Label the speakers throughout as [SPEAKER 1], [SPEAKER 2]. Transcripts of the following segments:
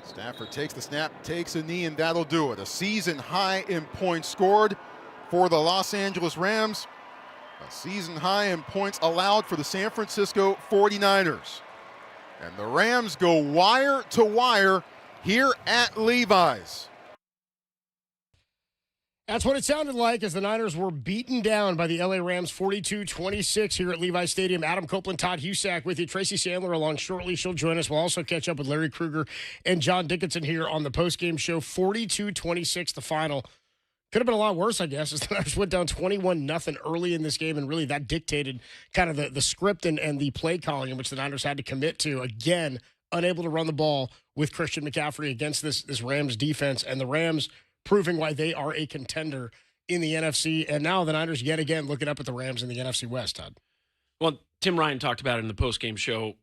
[SPEAKER 1] Stafford takes the snap, takes a knee, and that'll do it. A season high in points scored for the Los Angeles Rams. A season high in points allowed for the San Francisco 49ers. And the Rams go wire to wire here at Levi's.
[SPEAKER 2] That's what it sounded like as the Niners were beaten down by the LA Rams 42-26 here at Levi's Stadium. Adam Copeland, Todd Husak with you. Tracy Sandler along shortly. She'll join us. We'll also catch up with Larry Krueger and John Dickinson here on the postgame show. 42-26 the final. Could have been a lot worse, I guess, as the Niners went down 21-0 early in this game, and really that dictated kind of the script and the play calling in which the Niners had to commit to. Again, unable to run the ball with Christian McCaffrey against this Rams defense, and the Rams proving why they are a contender in the NFC. And now the Niners yet again looking up at the Rams in the NFC West, Todd.
[SPEAKER 3] Well, Tim Ryan talked about it in the postgame show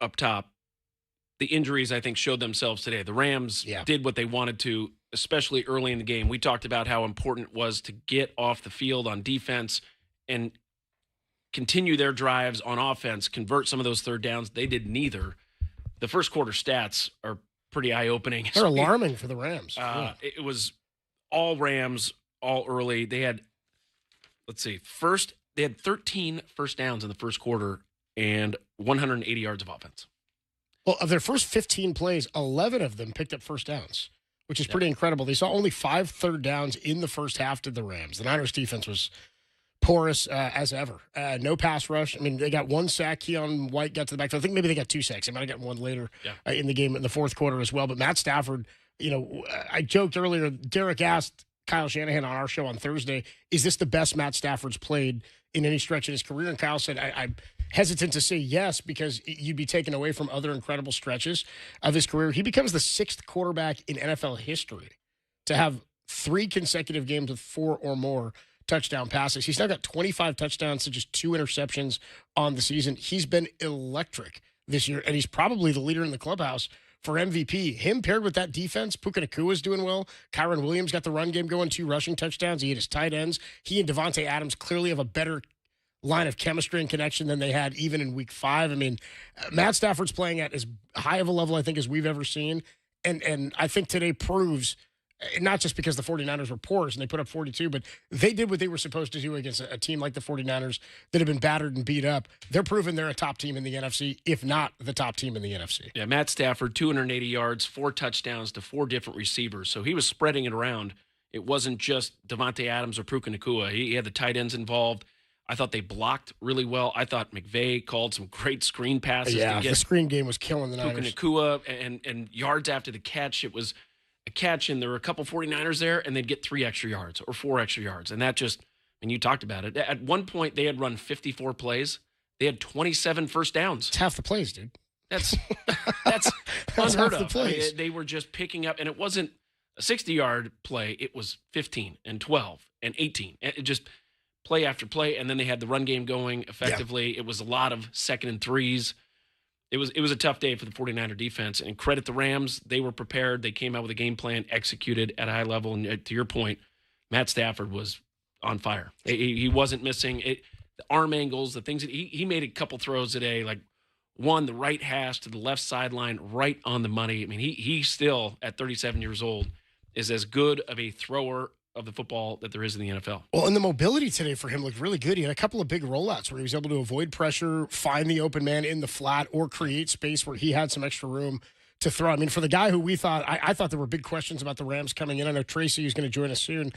[SPEAKER 3] up top. The injuries, I think, showed themselves today. The Rams did what they wanted to, especially early in the game. We talked about how important it was to get off the field on defense and continue their drives on offense, convert some of those third downs. They did neither. The first quarter stats are pretty eye-opening.
[SPEAKER 2] They're alarming for the Rams.
[SPEAKER 3] It was all Rams, all early. They had, they had 13 first downs in the first quarter and 180 yards of offense.
[SPEAKER 2] Well, of their first 15 plays, 11 of them picked up first downs, which is pretty incredible. They saw only 5 third downs in the first half to the Rams. The Niners defense was porous as ever. No pass rush. I mean, they got 1 sack. Keon White got to the backfield. I think maybe they got 2 sacks. They might have gotten 1 later in the game in the fourth quarter as well. But Matt Stafford, I joked earlier, Derek asked Kyle Shanahan on our show on Thursday, is this the best Matt Stafford's played in any stretch in his career? And Kyle said, I'm hesitant to say yes because you'd be taken away from other incredible stretches of his career. He becomes the 6th quarterback in NFL history to have 3 consecutive games with 4 or more touchdown passes. He's now got 25 touchdowns to just 2 interceptions on the season. He's been electric this year, and he's probably the leader in the clubhouse for MVP. Him paired with that defense, Puka Nakua's doing well. Kyron Williams got the run game going, 2 rushing touchdowns. He had his tight ends. He and Devontae Adams clearly have a better line of chemistry and connection than they had even in week 5. I mean, Matt Stafford's playing at as high of a level, I think, as we've ever seen. And I think today proves, not just because the 49ers were porous and they put up 42, but they did what they were supposed to do against a team like the 49ers that have been battered and beat up. They're proving they're a top team in the NFC, if not the top team in the NFC.
[SPEAKER 3] Yeah, Matt Stafford, 280 yards, 4 touchdowns to 4 different receivers. So he was spreading it around. It wasn't just Devontae Adams or Puka Nakua. He had the tight ends involved. I thought they blocked really well. I thought McVay called some great screen passes.
[SPEAKER 2] Yeah, the screen game was killing the Niners.
[SPEAKER 3] Puka Nakua and yards after the catch. It was a catch, and there were a couple 49ers there, and they'd get 3 extra yards or 4 extra yards. And that just, and you talked about it. At one point, they had run 54 plays. They had 27 first downs.
[SPEAKER 2] It's half the plays, dude.
[SPEAKER 3] That's
[SPEAKER 2] half
[SPEAKER 3] unheard
[SPEAKER 2] the
[SPEAKER 3] of.
[SPEAKER 2] plays.
[SPEAKER 3] They were just picking up, and it wasn't a 60-yard play. It was 15 and 12 and 18. It just play after play, and then they had the run game going effectively. Yeah. It was a lot of 2nd and 3s. It was a tough day for the 49er defense, and credit the Rams. They were prepared. They came out with a game plan, executed at a high level, and to your point, Matt Stafford was on fire. He wasn't missing it. The arm angles, the things that he made a couple throws today, like one, the right hash to the left sideline, right on the money. I mean, he still, at 37 years old, is as good of a thrower of the football that there is in the NFL.
[SPEAKER 2] Well, and the mobility today for him looked really good. He had a couple of big rollouts where he was able to avoid pressure, find the open man in the flat, or create space where he had some extra room to throw. I mean, for the guy who we thought, I thought there were big questions about the Rams coming in. I know Tracy, who's going to join us soon,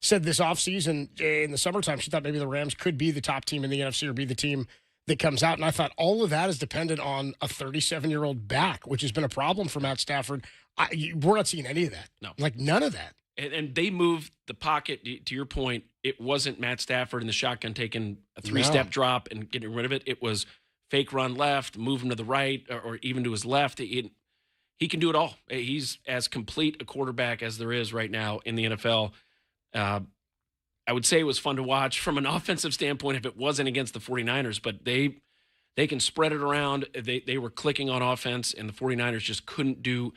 [SPEAKER 2] said this offseason in the summertime, she thought maybe the Rams could be the top team in the NFC or be the team that comes out. And I thought all of that is dependent on a 37-year-old back, which has been a problem for Matt Stafford. We're not seeing any of that.
[SPEAKER 3] No.
[SPEAKER 2] Like none of that.
[SPEAKER 3] And they moved the pocket, to your point. It wasn't Matt Stafford in the shotgun taking a 3-step drop and getting rid of it. It was fake run left, move him to the right, or even to his left. He can do it all. He's as complete a quarterback as there is right now in the NFL. I would say it was fun to watch from an offensive standpoint if it wasn't against the 49ers, but they can spread it around. They were clicking on offense, and the 49ers just couldn't do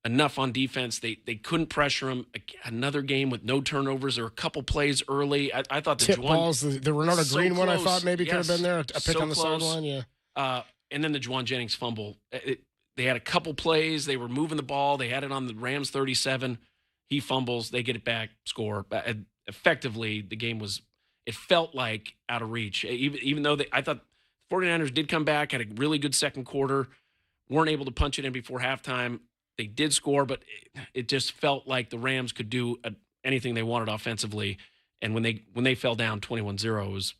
[SPEAKER 3] enough on defense. They couldn't pressure him. Another game with no turnovers. There were a couple plays early. I thought the
[SPEAKER 2] tip balls, the Renata
[SPEAKER 3] so
[SPEAKER 2] Green one, I
[SPEAKER 3] close.
[SPEAKER 2] thought maybe could have been there. A pick
[SPEAKER 3] so
[SPEAKER 2] on the
[SPEAKER 3] close.
[SPEAKER 2] sideline,
[SPEAKER 3] and then the Juwan Jennings fumble. They had a couple plays. They were moving the ball. They had it on the Rams 37. He fumbles. They get it back, score. Effectively, the game was, it felt like out of reach. Even though I thought 49ers did come back, had a really good second quarter, weren't able to punch it in before halftime. They did score, but it just felt like the Rams could do anything they wanted offensively. And when they fell down 21-0,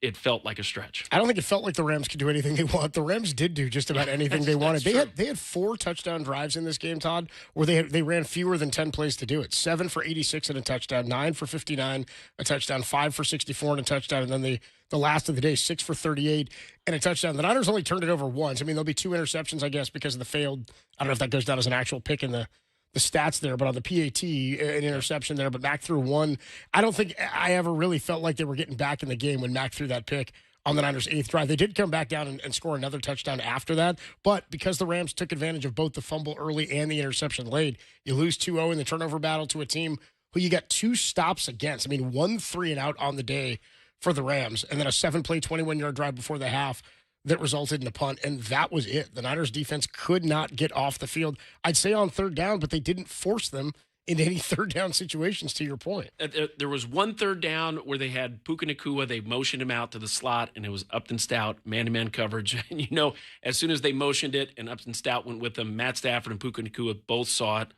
[SPEAKER 3] it felt like a stretch.
[SPEAKER 2] I don't think it felt like the Rams could do anything they want. The Rams did do just about anything they wanted. They had 4 touchdown drives in this game, Todd, where they ran fewer than 10 plays to do it. 7 for 86 and a touchdown, 9 for 59, a touchdown, 5 for 64 and a touchdown, and then the last of the day, 6 for 38 and a touchdown. The Niners only turned it over once. I mean, there'll be 2 interceptions, I guess, because of the failed. I don't know if that goes down as an actual pick in the stats there, but on the PAT, an interception there. But Mac threw 1. I don't think I ever really felt like they were getting back in the game when Mac threw that pick on the Niners' 8th drive. They did come back down and score another touchdown after that, but because the Rams took advantage of both the fumble early and the interception late, you lose 2-0 in the turnover battle to a team who you got 2 stops against. I mean, 1 3-and-out on the day for the Rams, and then a 7-play, 21-yard drive before the half that resulted in a punt, and that was it. The Niners defense could not get off the field, I'd say on third down, but they didn't force them into any third down situations, to your point.
[SPEAKER 3] There was 1 third down where they had Puka Nacua. They motioned him out to the slot, and it was Upton Stout, man-to-man coverage. And, as soon as they motioned it and Upton Stout went with them, Matt Stafford and Puka Nacua both saw it.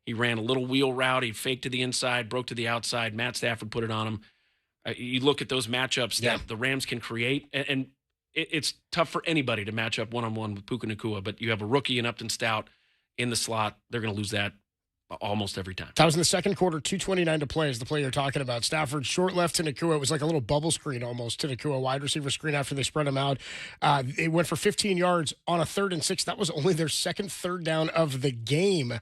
[SPEAKER 3] He ran a little wheel route. He faked to the inside, broke to the outside. Matt Stafford put it on him. You look at those matchups that the Rams can create, and it's tough for anybody to match up one-on-one with Puka Nacua, but you have a rookie in Upton Stout in the slot. They're going to lose that almost every time.
[SPEAKER 2] That was in the second quarter, 2:29 to play is the play you're talking about. Stafford short left to Nacua. It was like a little bubble screen almost to Nacua, wide receiver screen after they spread him out. It went for 15 yards on a 3rd and 6. That was only their second third down of the game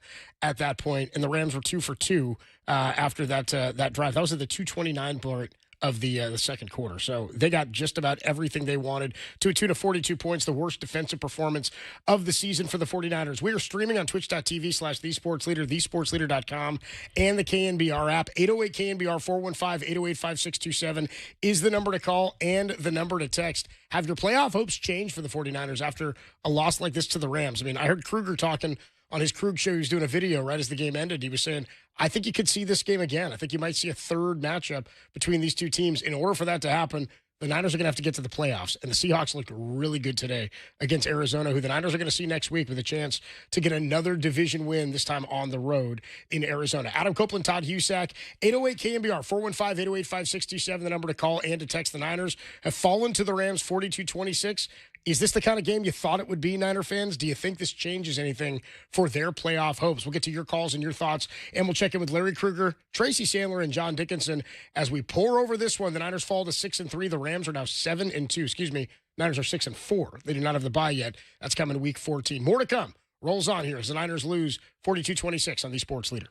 [SPEAKER 2] at that point, and the Rams were 2 for 2 after that drive. That was at the 2:29 part of the second quarter. So they got just about everything they wanted to a tune of 42 points, the worst defensive performance of the season for the 49ers. We are streaming on twitch.tv/thesportsleader, thesportsleader.com, and the KNBR app. 808 KNBR 415-808-5627 is the number to call and the number to text. Have your playoff hopes changed for the 49ers after a loss like this to the Rams? I mean, I heard Kruger talking on his Krug show. He was doing a video right as the game ended. He was saying, I think you could see this game again. I think you might see a third matchup between these two teams. In order for that to happen, the Niners are going to have to get to the playoffs. And the Seahawks looked really good today against Arizona, who the Niners are going to see next week with a chance to get another division win, this time on the road in Arizona. Adam Copeland, Todd Husak, 808 KNBR, 415-808-5627, the number to call and to text. The Niners have fallen to the Rams 42-26. Is this the kind of game you thought it would be, Niner fans? Do you think this changes anything for their playoff hopes? We'll get to your calls and your thoughts, and we'll check in with Larry Kruger, Tracy Sandler, and John Dickinson as we pour over this one. The Niners fall to 6-3. The Rams are now 7-2. Excuse me. Niners are 6-4. They do not have the bye yet. That's coming week 14. More to come. Rolls on here as the Niners lose 42-26 on the Sports Leader.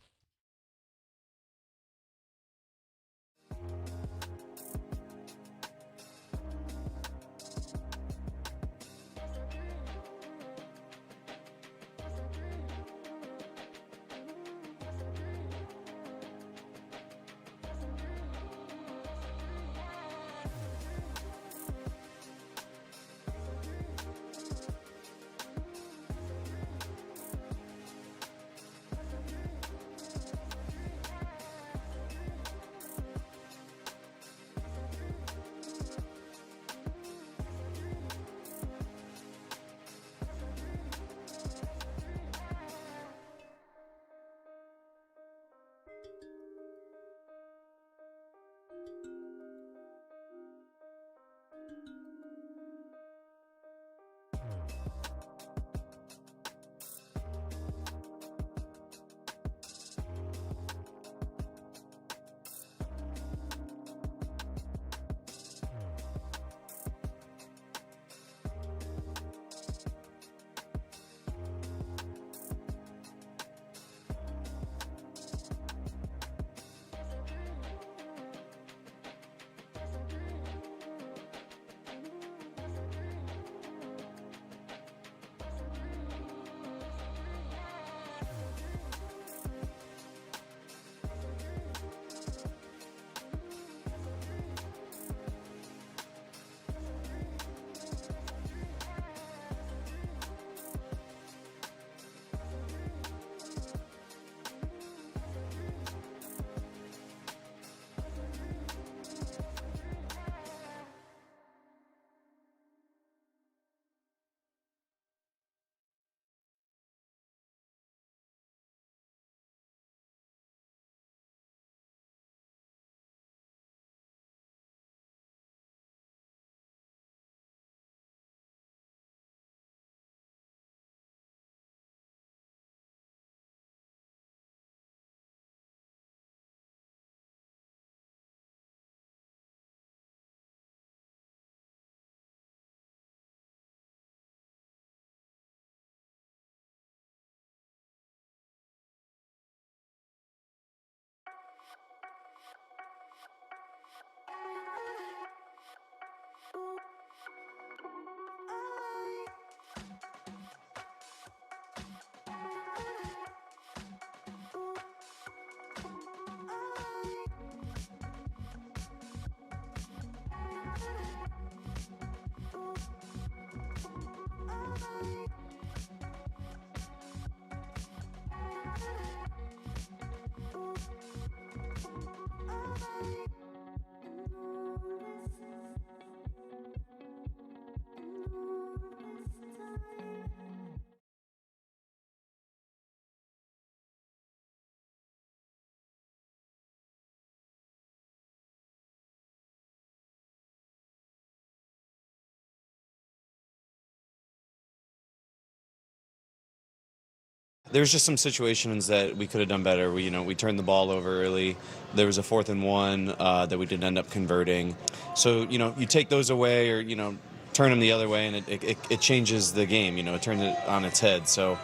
[SPEAKER 4] There's just some situations that we could have done better. We turned the ball over early. There was a 4th and 1 that we didn't end up converting. So, you take those away or, turn them the other way, and it changes the game. It turns it on its head. So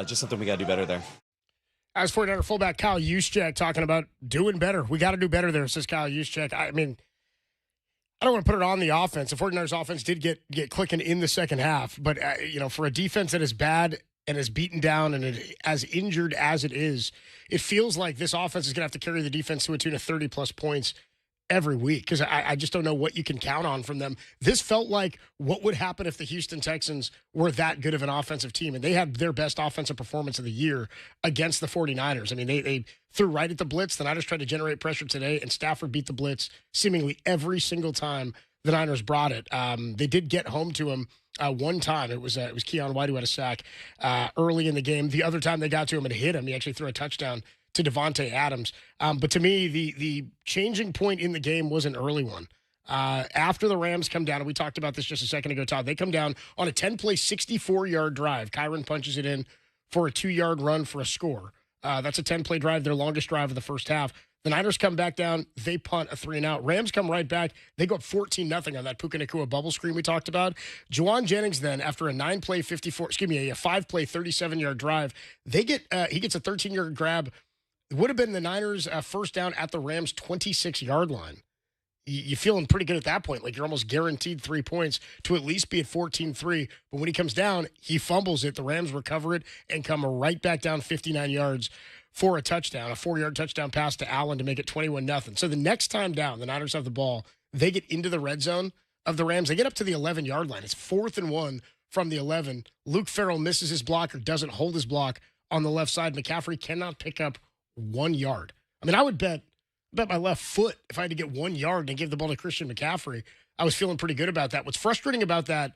[SPEAKER 4] just something we got to do better there.
[SPEAKER 2] As 49er fullback Kyle Juszczyk talking about doing better. We got to do better there, says Kyle Juszczyk. I mean, I don't want to put it on the offense. The 49ers offense did get clicking in the second half. But, for a defense that is bad and is beaten down and as injured as it is, it feels like this offense is going to have to carry the defense to a tune of 30-plus points every week, because I just don't know what you can count on from them. This felt like what would happen if the Houston Texans were that good of an offensive team, and they had their best offensive performance of the year against the 49ers. I mean, they threw right at the blitz. The Niners tried to generate pressure today, and Stafford beat the blitz seemingly every single time the Niners brought it. They did get home to him one time. It was Keon White who had a sack early in the game. The other time they got to him and hit him, he actually threw a touchdown to Devontae Adams. But to me, the changing point in the game was an early one. After the Rams come down, and we talked about this just a second ago, Todd, they come down on a 10-play, 64-yard drive. Kyron punches it in for a 2-yard run for a score. That's a 10-play drive, their longest drive of the first half. The Niners come back down. They punt a 3-and-out. Rams come right back. They go up 14-0 on that Puka Nacua bubble screen we talked about. Juwan Jennings then, after a 5-play, 37-yard drive, he gets a 13-yard grab. It would have been the Niners' first down at the Rams' 26-yard line. You're feeling pretty good at that point. Like, you're almost guaranteed 3 points to at least be at 14-3. But when he comes down, he fumbles it. The Rams recover it and come right back down 59 yards for a touchdown, a 4-yard touchdown pass to Allen to make it 21-0. So the next time down, the Niners have the ball. They get into the red zone of the Rams. They get up to the 11-yard line. It's 4th and 1 from the 11. Luke Farrell misses his block or doesn't hold his block on the left side. McCaffrey cannot pick up 1 yard. I mean, I would bet my left foot if I had to get 1 yard and give the ball to Christian McCaffrey. I was feeling pretty good about that. What's frustrating about that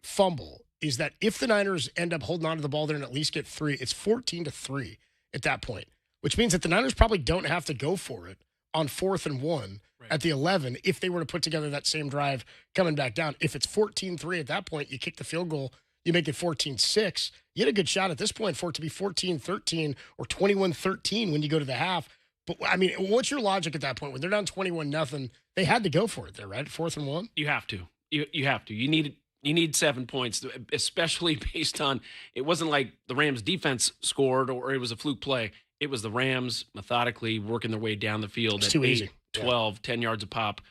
[SPEAKER 2] fumble is that if the Niners end up holding on to the ball there and at least get 3, it's 14-3 at that point, which means that the Niners probably don't have to go for it on 4th and 1 at the 11 if they were to put together that same drive coming back down. If it's 14-3 at that point, you kick the field goal, you make it 14-6. You had a good shot at this point for it to be 14-13 or 21-13 when you go to the half. But, I mean, what's your logic at that point? When they're down 21-0, they had to go for it there, right? 4th and 1?
[SPEAKER 3] You have to. You have to. You need 7 points, especially based on it wasn't like the Rams defense scored or it was a fluke play. It was the Rams methodically working their way down the field at 8, 12, 10 yards a pop.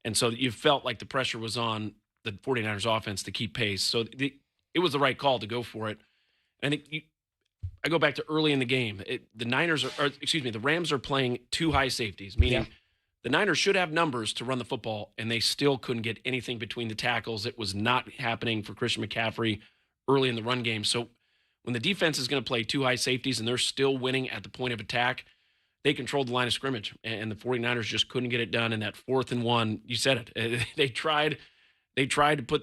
[SPEAKER 3] And so you felt like the pressure was on the 49ers offense to keep pace. So it was the right call to go for it. And I go back to early in the game. The Rams are playing 2 high safeties, meaning the Niners should have numbers to run the football, and they still couldn't get anything between the tackles. It was not happening for Christian McCaffrey early in the run game. So when the defense is going to play 2 high safeties and they're still winning at the point of attack, they controlled the line of scrimmage, and the 49ers just couldn't get it done in that 4th and 1. You said it. They tried to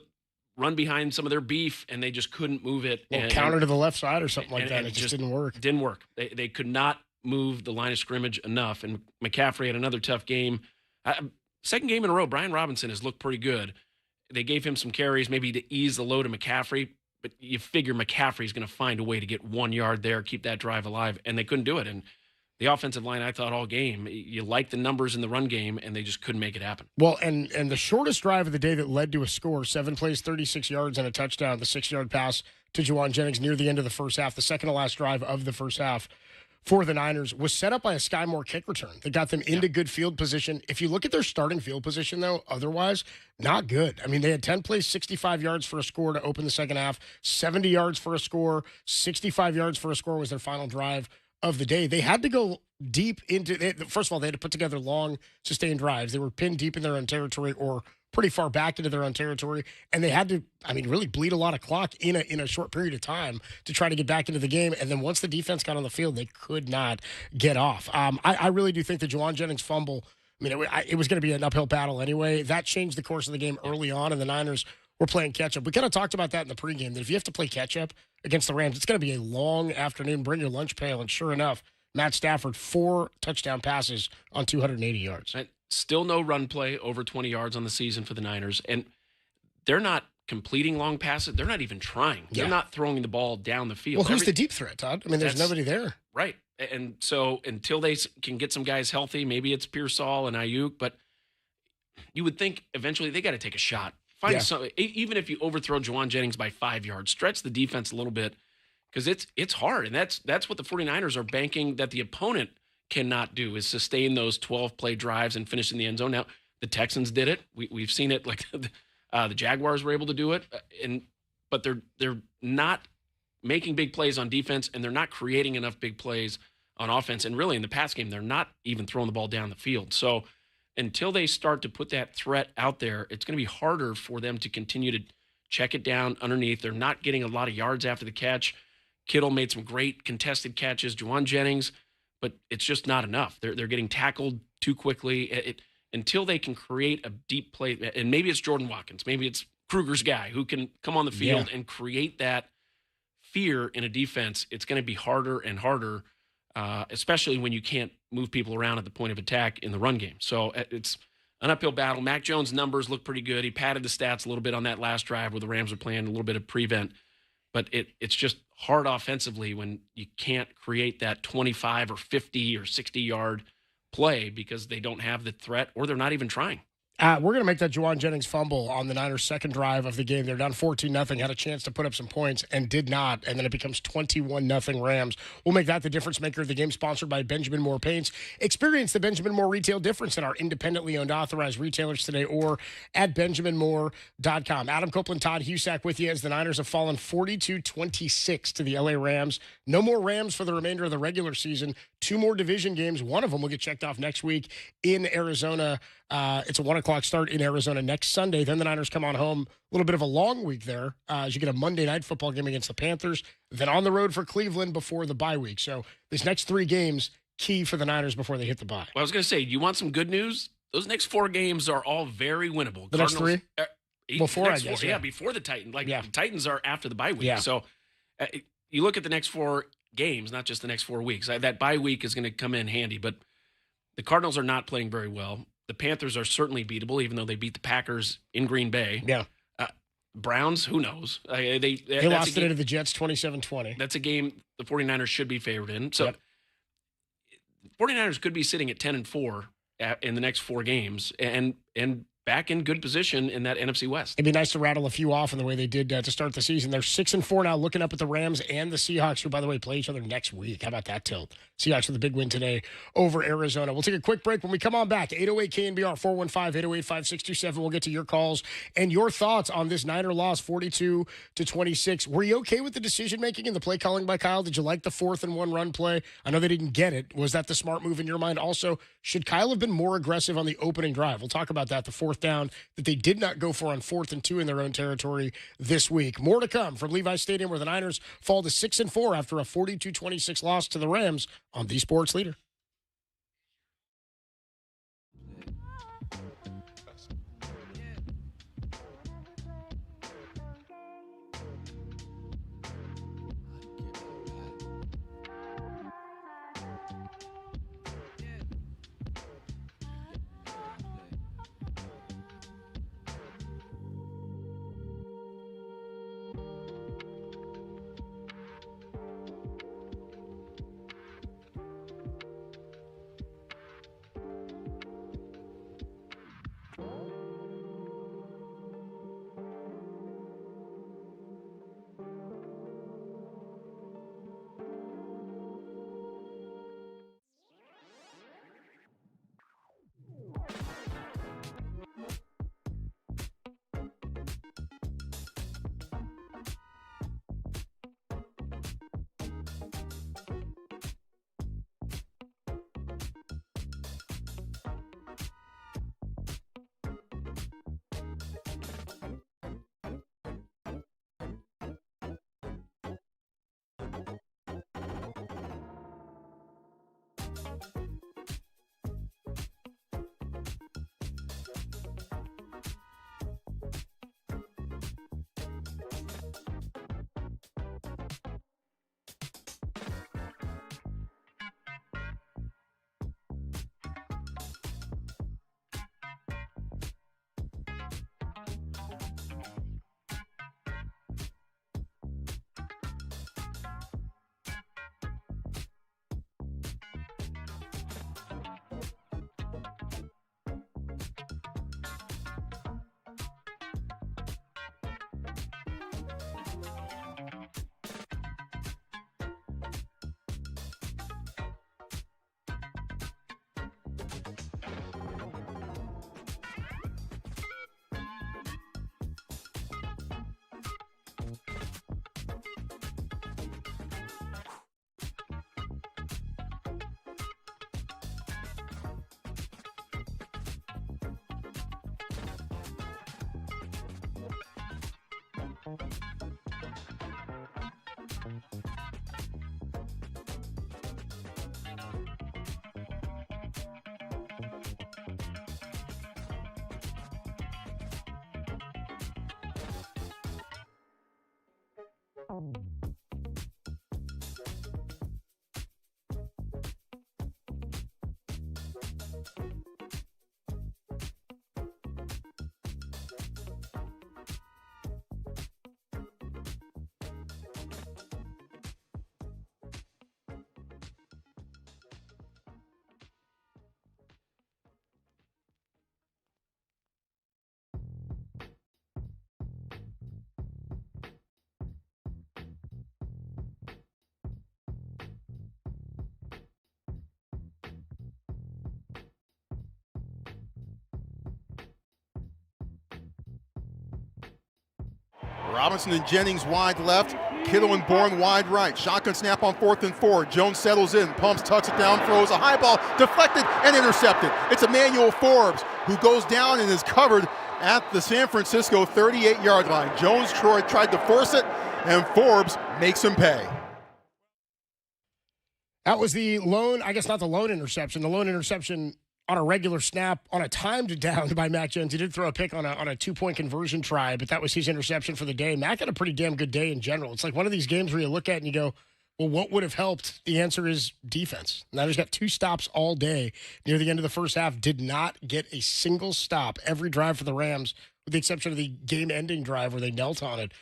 [SPEAKER 3] run behind some of their beef, and they just couldn't move it.
[SPEAKER 2] Well, counter to the left side or something like that. It just didn't work.
[SPEAKER 3] Didn't work. They could not move the line of scrimmage enough, and McCaffrey had another tough game. Second game in a row, Brian Robinson has looked pretty good. They gave him some carries maybe to ease the load of McCaffrey, but you figure McCaffrey's going to find a way to get 1 yard there, keep that drive alive, and they couldn't do it. And the offensive line, I thought all game, you like the numbers in the run game, and they just couldn't make it happen.
[SPEAKER 2] Well, and the shortest drive of the day that led to a score, 7 plays, 36 yards, and a touchdown, the 6-yard pass to Juwan Jennings near the end of the first half, the second to last drive of the first half for the Niners, was set up by a Sky Moore kick return that got them into good field position. If you look at their starting field position, though, otherwise, not good. I mean, they had 10 plays, 65 yards for a score to open the second half, 70 yards for a score, 65 yards for a score was their final drive of the day. They had to go deep first of all, they had to put together long, sustained drives. They were pinned deep in their own territory or pretty far back into their own territory, and they had to, really bleed a lot of clock in a short period of time to try to get back into the game. And then once the defense got on the field, they could not get off. I really do think the Juwan Jennings fumble, it was going to be an uphill battle anyway. That changed the course of the game early on, and the Niners were playing catch-up. We kind of talked about that in the pregame, that if you have to play catch-up against the Rams, it's going to be a long afternoon. Bring your lunch pail, and sure enough, Matt Stafford, 4 touchdown passes on 280 yards.
[SPEAKER 3] Still no run play over 20 yards on the season for the Niners, and they're not completing long passes. They're not even trying. They're not throwing the ball down the field.
[SPEAKER 2] Well, who's the deep threat, Todd? I mean, there's nobody there.
[SPEAKER 3] Right. And so until they can get some guys healthy, maybe it's Pearsall and Ayuk, but you would think eventually they got to take a shot. Find some, even if you overthrow Juwan Jennings by 5 yards, stretch the defense a little bit, because it's hard. And that's what the 49ers are banking that the opponent cannot do, is sustain those 12-play drives and finish in the end zone. Now, the Texans did it. We've seen it. Like the Jaguars were able to do it, but they're not making big plays on defense, and they're not creating enough big plays on offense. And really, in the pass game, they're not even throwing the ball down the field. So until they start to put that threat out there, it's going to be harder for them to continue to check it down underneath. They're not getting a lot of yards after the catch. Kittle made some great contested catches, Juwan Jennings, but it's just not enough. They're getting tackled too quickly. Until they can create a deep play, and maybe it's Jordan Watkins, maybe it's Kruger's guy who can come on the field and create that fear in a defense, it's going to be harder and harder, especially when you can't move people around at the point of attack in the run game. So it's an uphill battle. Mac Jones' numbers look pretty good. He padded the stats a little bit on that last drive where the Rams were playing a little bit of prevent, but it's just hard offensively when you can't create that 25 or 50 or 60-yard play because they don't have the threat or they're not even trying.
[SPEAKER 2] We're going to make that Juwan Jennings fumble on the Niners' second drive of the game. They're down 14-0, had a chance to put up some points and did not, and then it becomes 21-0 Rams. We'll make that the difference maker of the game, sponsored by Benjamin Moore Paints. Experience the Benjamin Moore retail difference at our independently owned authorized retailers today or at benjaminmoore.com. Adam Copeland, Todd Husak with you as the Niners have fallen 42-26 to the LA Rams. No more Rams for the remainder of the regular season. 2 more division games. One of them will get checked off next week in Arizona. It's a 1 o'clock start in Arizona next Sunday. Then the Niners come on home. A little bit of a long week there as you get a Monday night football game against the Panthers. Then on the road for Cleveland before the bye week. So these next 3 games, key for the Niners before they hit the bye.
[SPEAKER 3] Well, I was going to say, you want some good news? Those next 4 games are all very winnable.
[SPEAKER 2] The
[SPEAKER 3] Cardinals,
[SPEAKER 2] next 3? Before, I guess.
[SPEAKER 3] Yeah, before the Titans. The Titans are after the bye week. Yeah. So you look at the next 4 games, not just the next 4 weeks. That bye week is going to come in handy, but the Cardinals are not playing very well. The Panthers are certainly beatable, even though they beat the Packers in Green Bay.
[SPEAKER 2] Yeah.
[SPEAKER 3] Browns, who knows? They
[SPEAKER 2] lost today to the Jets 27-20.
[SPEAKER 3] That's a game the 49ers should be favored in. So 49ers could be sitting at 10-4 in the next 4 games and back in good position in that NFC West.
[SPEAKER 2] It'd be nice to rattle a few off in the way they did to start the season. They're 6-4 now, looking up at the Rams and the Seahawks, who, by the way, play each other next week. How about that tilt? Seahawks with a big win today over Arizona. We'll take a quick break. When we come on back, 808 KNBR, 415-808-5627. We'll get to your calls and your thoughts on this Niner loss, 42-26. Were you okay with the decision-making and the play calling by Kyle? Did you like the 4th-and-1 run play? I know they didn't get it. Was that the smart move in your mind? Also, should Kyle have been more aggressive on the opening drive? We'll talk about that, the 4th down that they did not go for on 4th and 2 in their own territory this week. More to come from Levi's Stadium, where the Niners fall to 6-4 after a 42-26 loss to the Rams on the Sports Leader.
[SPEAKER 1] Robinson and Jennings wide left. Kittle and Bourne wide right. Shotgun snap on 4th and 4. Jones settles in. Pumps, tucks it down, throws a high ball, deflected and intercepted. It's Emmanuel Forbes who goes down and is covered at the San Francisco 38-yard line. Jones tried to force it, and Forbes makes him pay.
[SPEAKER 2] That was the lone, I guess not the lone interception, on a regular snap on a timed down by Mac Jones. He did throw a pick on a 2-point conversion try, but that was his interception for the day. Mac had a pretty damn good day in general. It's like one of these games where you look at and you go, well, what would have helped? The answer is defense. Niners got 2 stops all day near the end of the first half, did not get a single stop. Every drive for the Rams, with the exception of the game-ending drive where they knelt on it,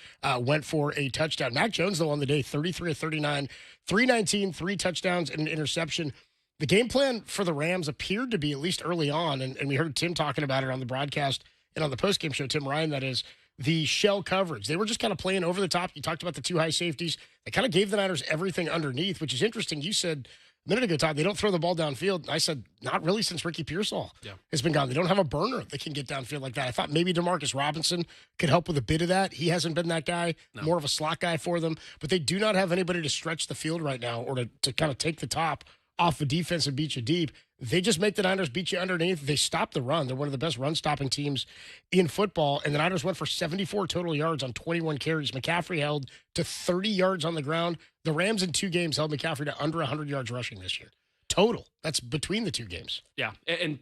[SPEAKER 2] went for a touchdown. Mac Jones, though, on the day, 33 of 39, 319, 3 touchdowns, and an interception. The game plan for the Rams appeared to be, at least early on, and we heard Tim talking about it on the broadcast and on the postgame show, Tim Ryan, that is, the shell coverage. They were just kind of playing over the top. You talked about the 2 high safeties. They kind of gave the Niners everything underneath, which is interesting. You said a minute ago, Todd, they don't throw the ball downfield. I said, not really since Ricky Pearsall has been gone. They don't have a burner that can get downfield like that. I thought maybe DeMarcus Robinson could help with a bit of that. He hasn't been that guy, more of a slot guy for them. But they do not have anybody to stretch the field right now or to kind of take the top off the defense and beat you deep. They just make the Niners beat you underneath. They stop the run. They're one of the best run-stopping teams in football, and the Niners went for 74 total yards on 21 carries. McCaffrey held to 30 yards on the ground. The Rams in 2 games held McCaffrey to under 100 yards rushing this year. Total. That's between the 2 games.
[SPEAKER 3] Yeah, and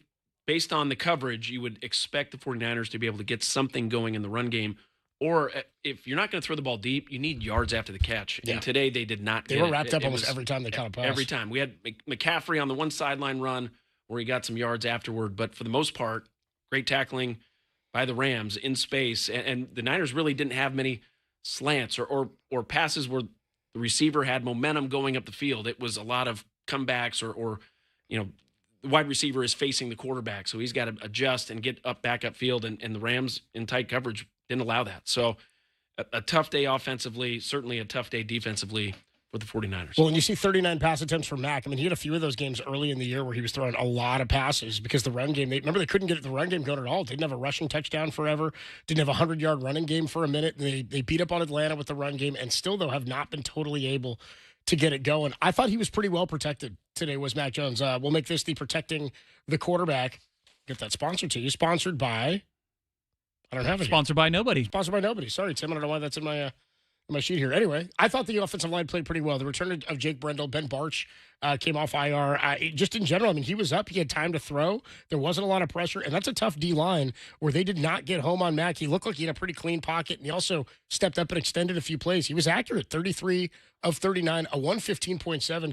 [SPEAKER 3] based on the coverage, you would expect the 49ers to be able to get something going in the run game. Or if you're not going to throw the ball deep, you need yards after the catch.
[SPEAKER 2] Yeah.
[SPEAKER 3] And today they did not.
[SPEAKER 2] They were wrapped up almost every time they caught a pass.
[SPEAKER 3] Every time. We had McCaffrey on the one sideline run where he got some yards afterward. But for the most part, great tackling by the Rams in space. And the Niners really didn't have many slants or passes where the receiver had momentum going up the field. It was a lot of comebacks or the wide receiver is facing the quarterback. So he's got to adjust and get back upfield. And the Rams in tight coverage didn't allow that. So a tough day offensively, certainly a tough day defensively for the 49ers.
[SPEAKER 2] Well, and you see 39 pass attempts for Mac. I mean, he had a few of those games early in the year where he was throwing a lot of passes because the run game, they couldn't get the run game going at all. They didn't have a rushing touchdown forever. Didn't have a 100-yard running game for a minute. They beat up on Atlanta with the run game and still, though, have not been totally able to get it going. I thought he was pretty well protected today, was Mac Jones. We'll make this the protecting the quarterback. Get that sponsored to you. Sponsored by... I don't have it.
[SPEAKER 5] Sponsored by nobody.
[SPEAKER 2] Sponsored by nobody. Sorry, Tim. I don't know why that's in my sheet here. Anyway, I thought the offensive line played pretty well. The return of Jake Brendel, Ben Barch came off IR. Just in general, I mean, he was up. He had time to throw. There wasn't a lot of pressure, and that's a tough D-line where they did not get home on Mac. He looked like he had a pretty clean pocket, and he also stepped up and extended a few plays. He was accurate, 33 of 39, a 115.7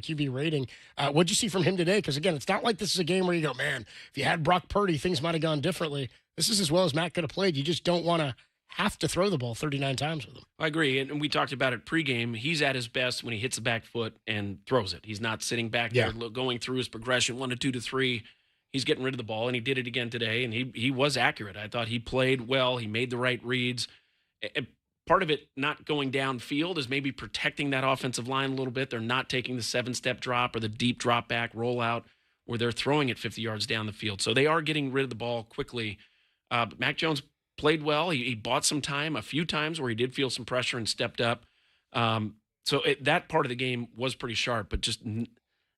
[SPEAKER 2] QB rating. What'd you see from him today? Because, again, it's not like this is a game where you go, man, if you had Brock Purdy, things might have gone differently. This is as well as Mac could have played. You just don't want to have to throw the ball 39 times with him.
[SPEAKER 3] I agree, and we talked about it pregame. He's at his best when he hits the back foot and throws it. He's not sitting back there going through his progression, 1 to 2 to 3. He's getting rid of the ball, and he did it again today, and he was accurate. I thought he played well. He made the right reads. And part of it not going downfield is maybe protecting that offensive line a little bit. They're not taking the 7-step drop or the deep drop back rollout where they're throwing it 50 yards down the field. So they are getting rid of the ball quickly. But Mac Jones played well. He bought some time a few times where he did feel some pressure and stepped up. That part of the game was pretty sharp, but just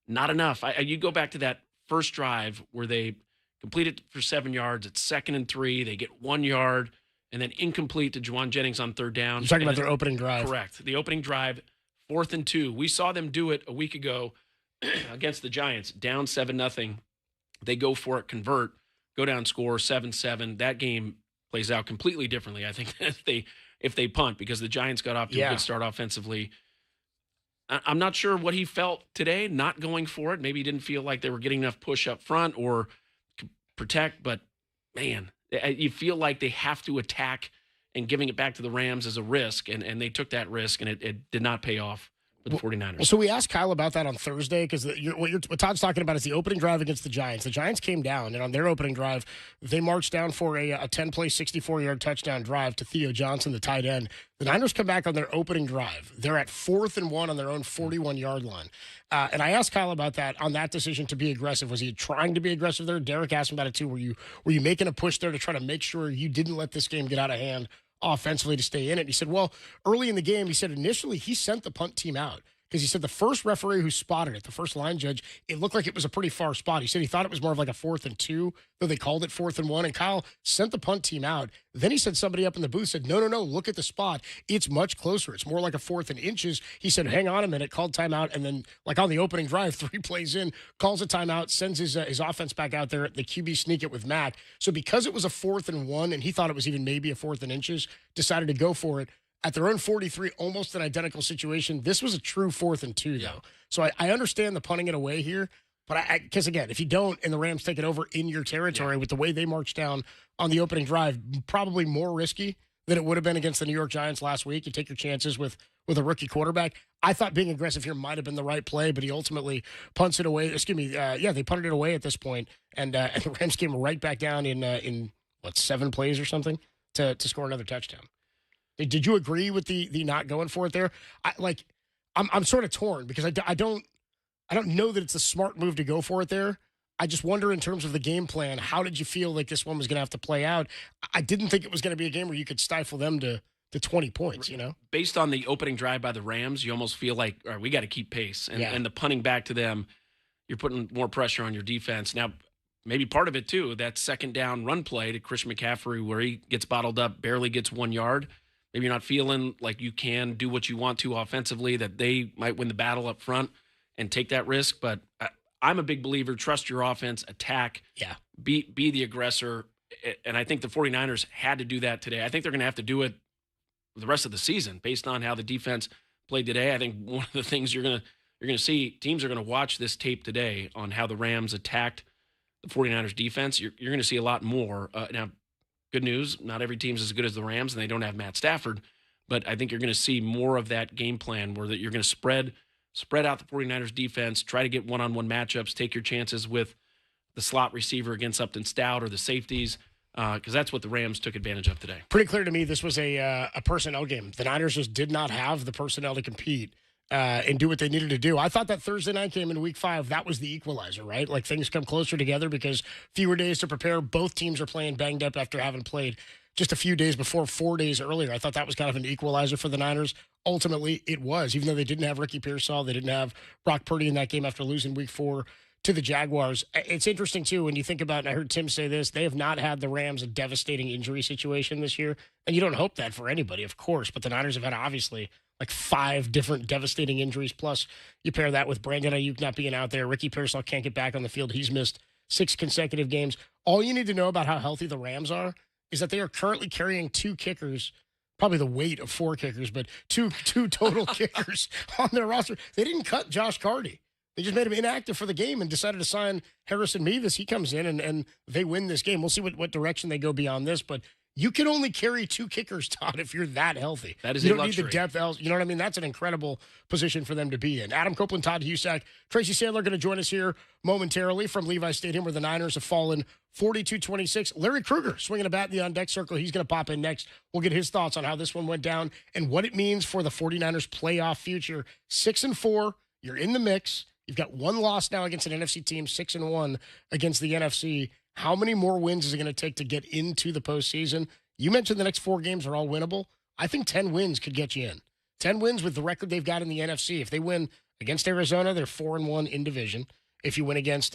[SPEAKER 3] not enough. You go back to that first drive where they completed for 7 yards. It's 2nd and 3. They get 1 yard and then incomplete to Juwan Jennings on 3rd down.
[SPEAKER 2] You're talking about their opening drive.
[SPEAKER 3] Correct. The opening drive, 4th and 2. We saw them do it a week ago against the Giants, down 7-0. They go for it, convert, go down, score 7-7. That game plays out completely differently. I think that they if they punt because the Giants got off to a good start offensively. I'm not sure what he felt today, not going for it. Maybe he didn't feel like they were getting enough push up front or protect, but man, you feel like they have to attack, and giving it back to the Rams is a risk, and they took that risk, and it did not pay off for the 49ers.
[SPEAKER 2] Well, so we asked Kyle about that on Thursday because what Todd's talking about is the opening drive against the Giants. The Giants came down, and on their opening drive, they marched down for a 10-play, 64-yard touchdown drive to Theo Johnson, the tight end. The Niners come back on their opening drive. They're at 4th and 1 on their own 41-yard line. And I asked Kyle about that, on that decision to be aggressive. Was he trying to be aggressive there? Derek asked him about it too. Were you making a push there to try to make sure you didn't let this game get out of hand offensively to stay in it? He said, well, early in the game, he said initially he sent the punt team out. Because he said the first referee who spotted it, the first line judge, it looked like it was a pretty far spot. He said he thought it was more of like a 4th and 2, though they called it 4th and 1. And Kyle sent the punt team out. Then he said somebody up in the booth said, no, look at the spot. It's much closer. It's more like a 4th and inches. He said, hang on a minute, called timeout. And then, like on the opening drive, 3 plays in, calls a timeout, sends his offense back out there. The QB sneak it with Mack. So because it was a 4th and 1, and he thought it was even maybe a 4th and inches, decided to go for it. At their own 43, almost an identical situation. This was a true 4th and 2, though. So I understand the punting it away here. But because, again, if you don't and the Rams take it over in your territory with the way they marched down on the opening drive, probably more risky than it would have been against the New York Giants last week. You take your chances with a rookie quarterback. I thought being aggressive here might have been the right play, but he ultimately punts it away. They punted it away at this point, and the Rams came right back down in 7 plays or something to score another touchdown. Did you agree with the not going for it there? I'm sort of torn because I don't know that it's a smart move to go for it there. I just wonder in terms of the game plan, how did you feel like this one was going to have to play out? I didn't think it was going to be a game where you could stifle them to 20 points, you know?
[SPEAKER 3] Based on the opening drive by the Rams, you almost feel like, all right, we got to keep pace. And the punting back to them, you're putting more pressure on your defense. Now, maybe part of it, too, that second down run play to Christian McCaffrey where he gets bottled up, barely gets 1 yard. Maybe you're not feeling like you can do what you want to offensively, that they might win the battle up front and take that risk. But I'm a big believer, trust your offense, attack, be the aggressor. And I think the 49ers had to do that today. I think they're going to have to do it the rest of the season based on how the defense played today. I think one of the things you're going to see, teams are going to watch this tape today on how the Rams attacked the 49ers defense. You're going to see a lot more. Now, good news, not every team's as good as the Rams, and they don't have Matt Stafford. But I think you're going to see more of that game plan where you're going to spread out the 49ers defense, try to get one-on-one matchups, take your chances with the slot receiver against Upton Stout or the safeties, because that's what the Rams took advantage of today.
[SPEAKER 2] Pretty clear to me this was a personnel game. The Niners just did not have the personnel to compete and do what they needed to do. I thought that Thursday night game in Week 5, that was the equalizer, right? Like things come closer together because fewer days to prepare. Both teams are playing banged up after having played just a few days before, 4 days earlier. I thought that was kind of an equalizer for the Niners. Ultimately, it was, even though they didn't have Ricky Pearsall, they didn't have Brock Purdy in that game after losing Week 4 to the Jaguars. It's interesting, too, when you think about, and I heard Tim say this, they have not had the Rams a devastating injury situation this year. And you don't hope that for anybody, of course, but the Niners have had, obviously, like 5 different devastating injuries. Plus, you pair that with Brandon Ayuk not being out there. Ricky Pearsall can't get back on the field. He's missed 6 consecutive games. All you need to know about how healthy the Rams are is that they are currently carrying 2 kickers, probably the weight of 4 kickers, but two total kickers on their roster. They didn't cut Josh Carty. They just made him inactive for the game and decided to sign Harrison Mevis. He comes in and they win this game. We'll see what direction they go beyond this, but you can only carry 2 kickers, Todd, if you're that healthy.
[SPEAKER 3] That is
[SPEAKER 2] you
[SPEAKER 3] a
[SPEAKER 2] don't
[SPEAKER 3] luxury.
[SPEAKER 2] need the depth. You know what I mean? That's an incredible position for them to be in. Adam Copeland, Todd Husak, Tracy Sandler going to join us here momentarily from Levi Stadium where the Niners have fallen 42-26. Larry Krueger swinging a bat in the on-deck circle. He's going to pop in next. We'll get his thoughts on how this one went down and what it means for the 49ers playoff future. 6-4, you're in the mix. You've got 1 loss now against an NFC team, 6-1 against the NFC. How many more wins is it going to take to get into the postseason? You mentioned the next 4 games are all winnable. I think 10 wins could get you in. 10 wins with the record they've got in the NFC. If they win against Arizona, they're 4-1 in division. If you win against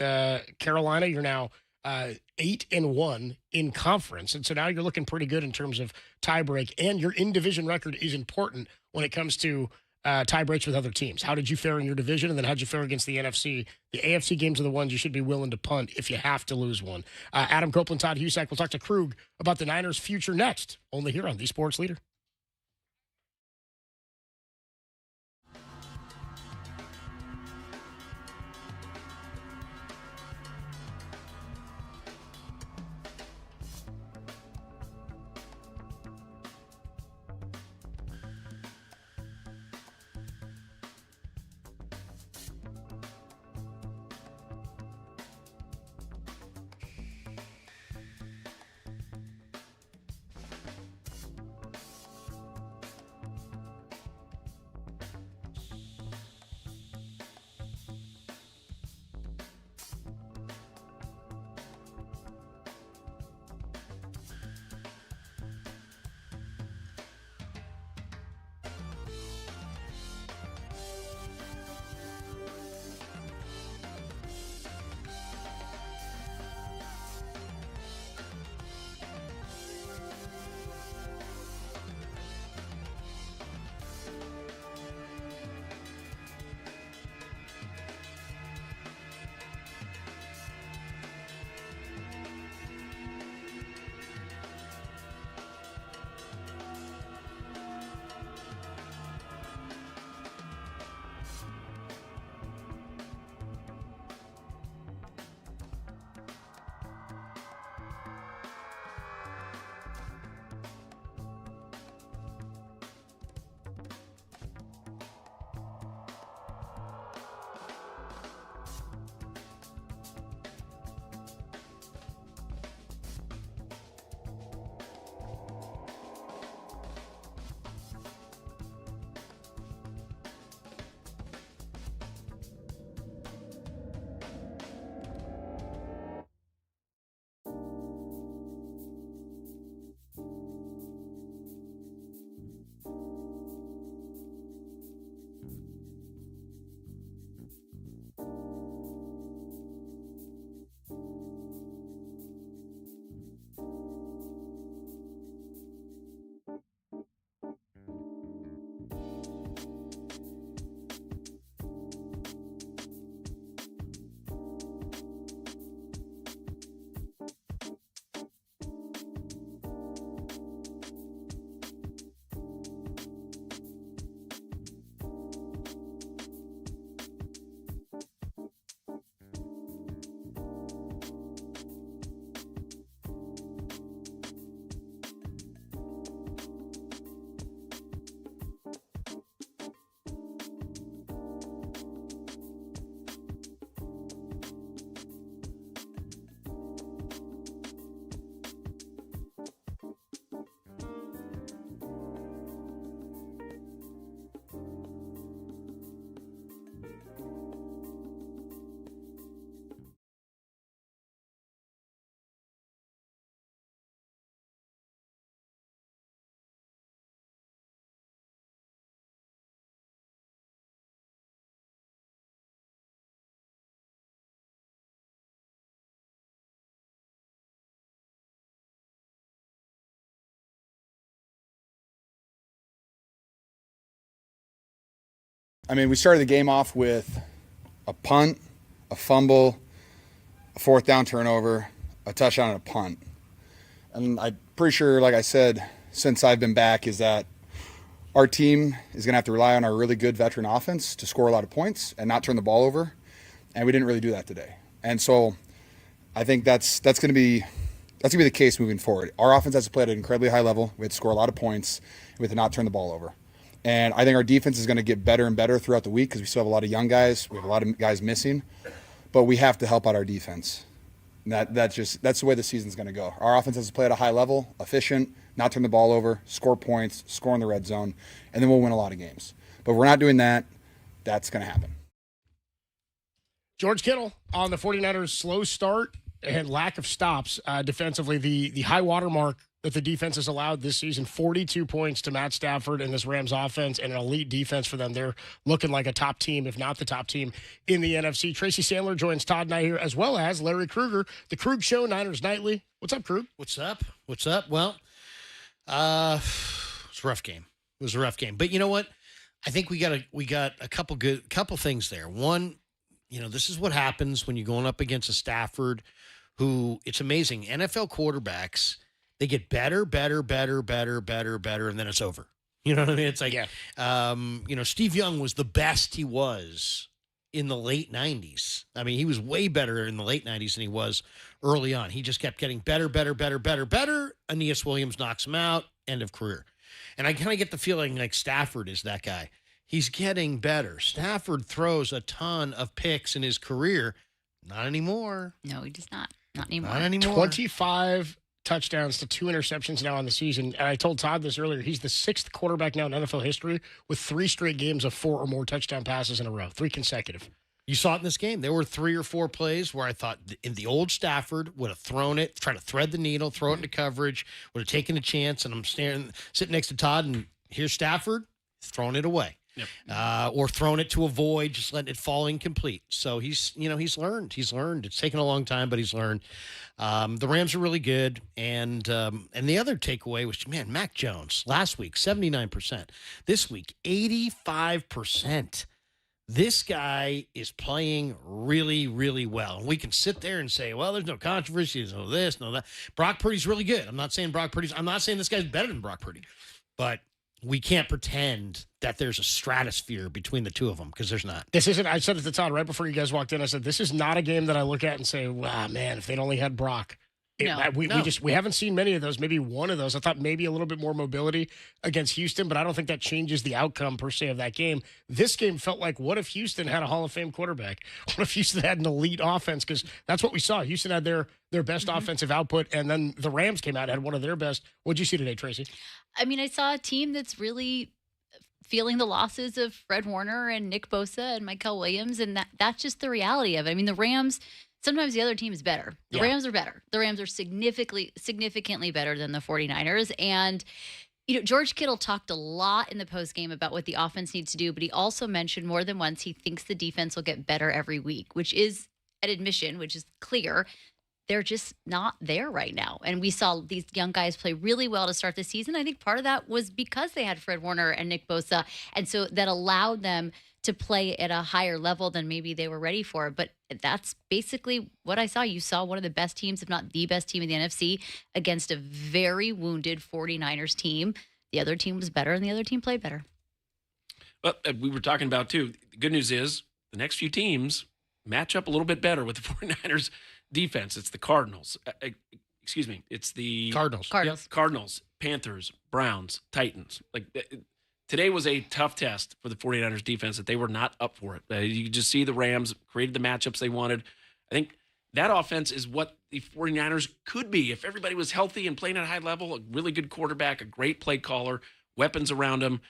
[SPEAKER 2] Carolina, you're now 8-1 in conference. And so now you're looking pretty good in terms of tiebreak. And your in-division record is important when it comes to tie breaks with other teams. How did you fare in your division? And then how'd you fare against the NFC? The AFC games are the ones you should be willing to punt if you have to lose one. Adam Copeland, Todd Husak. We'll talk to Krug about the Niners' future next. Only here on The Sports Leader.
[SPEAKER 5] I mean, we started the game off with a punt, a fumble, a fourth down turnover, a touchdown, and a punt. And I'm pretty sure, like I said, since I've been back, is that our team is going to have to rely on our really good veteran offense to score a lot of points and not turn the ball over. And we didn't really do that today. And so I think that's going to be the case moving forward. Our offense has to play at an incredibly high level. We have to score a lot of points. We have to not turn the ball over. And I think our defense is going to get better and better throughout the week because we still have a lot of young guys. We have a lot of guys missing. But we have to help out our defense. And that's the way the season's going to go. Our offense has to play at a high level, efficient, not turn the ball over, score points, score in the red zone, and then we'll win a lot of games. But if we're not doing that, that's going to happen.
[SPEAKER 2] George Kittle on the 49ers' slow start and lack of stops defensively. The high water mark that the defense has allowed this season, 42 points to Matt Stafford and this Rams offense, and an elite defense for them. They're looking like a top team, if not the top team in the NFC. Tracy Sandler joins Todd and I here, as well as Larry Krueger, the Krug Show, Niners Nightly. What's up, Krug?
[SPEAKER 6] What's up? Well, it's a rough game. It was a rough game. But you know what? I think we got a couple things there. One, this is what happens when you're going up against a Stafford who, it's amazing. NFL quarterbacks, they get better, and then it's over. You know what I mean? It's like, Steve Young was the best he was in the late 90s. I mean, he was way better in the late 90s than he was early on. He just kept getting better. Aeneas Williams knocks him out, end of career. And I kind of get the feeling like Stafford is that guy. He's getting better. Stafford throws a ton of picks in his career. Not anymore.
[SPEAKER 7] No, he does not. Not anymore.
[SPEAKER 2] 25 touchdowns to 2 interceptions now on the season. And I told Todd this earlier. He's the 6th quarterback now in NFL history with 3 straight games of 4 or more touchdown passes in a row. 3 consecutive.
[SPEAKER 6] You saw it in this game. There were 3 or 4 plays where I thought in the old Stafford would have thrown it, trying to thread the needle, throw it into coverage, would have taken a chance. And I'm sitting next to Todd, and here's Stafford throwing it away. Yep. Or thrown it to avoid, just letting it fall incomplete. So he's learned. It's taken a long time, but he's learned. The Rams are really good. And the other takeaway was, Mac Jones last week, 79%. This week, 85%. This guy is playing really, really well. And we can sit there and say, well, there's no controversy, there's no this, no that. Brock Purdy's really good. I'm not saying this guy's better than Brock Purdy. But we can't pretend that there's a stratosphere between the two of them, because there's not.
[SPEAKER 2] This isn't, I said it to Todd right before you guys walked in. I said, this is not a game that I look at and say, wow, man, if they'd only had Brock. We haven't seen many of those, maybe one of those. I thought maybe a little bit more mobility against Houston, but I don't think that changes the outcome per se of that game. This game felt like, what if Houston had a Hall of Fame quarterback? What if Houston had an elite offense? Because that's what we saw. Houston had their best offensive output, and then the Rams came out and had one of their best. What'd you see today, Tracy?
[SPEAKER 7] I mean, I saw a team that's really feeling the losses of Fred Warner and Nick Bosa and Michael Williams, and that's just the reality of it. I mean, the Rams, sometimes the other team is better. The Rams are better. The Rams are significantly better than the 49ers. And, George Kittle talked a lot in the postgame about what the offense needs to do, but he also mentioned more than once he thinks the defense will get better every week, which is an admission, which is clear. They're just not there right now. And we saw these young guys play really well to start the season. I think part of that was because they had Fred Warner and Nick Bosa. And so that allowed them to play at a higher level than maybe they were ready for. But that's basically what I saw. You saw one of the best teams, if not the best team in the NFC, against a very wounded 49ers team. The other team was better, and the other team played better.
[SPEAKER 3] Well, we were talking about, too, the good news is the next few teams match up a little bit better with the 49ers defense. It's the Cardinals. It's the
[SPEAKER 6] Cardinals.
[SPEAKER 3] Yep. Cardinals, Panthers, Browns, Titans. Today was a tough test for the 49ers defense that they were not up for it. You could just see the Rams created the matchups they wanted. I think that offense is what the 49ers could be if everybody was healthy and playing at a high level, a really good quarterback, a great play caller, weapons around him.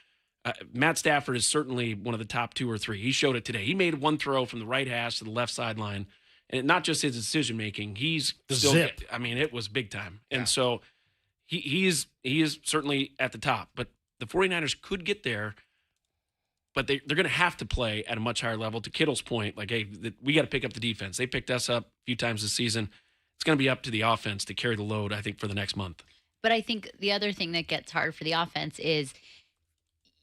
[SPEAKER 3] Matt Stafford is certainly one of the top 2 or 3. He showed it today. He made one throw from the right hash to the left sideline. And not just his decision-making, he's still,
[SPEAKER 6] zip.
[SPEAKER 3] I mean, it was big time. And so he is certainly at the top. But the 49ers could get there, but they're going to have to play at a much higher level. To Kittle's point, we got to pick up the defense. They picked us up a few times this season. It's going to be up to the offense to carry the load, I think, for the next month.
[SPEAKER 7] But I think the other thing that gets hard for the offense is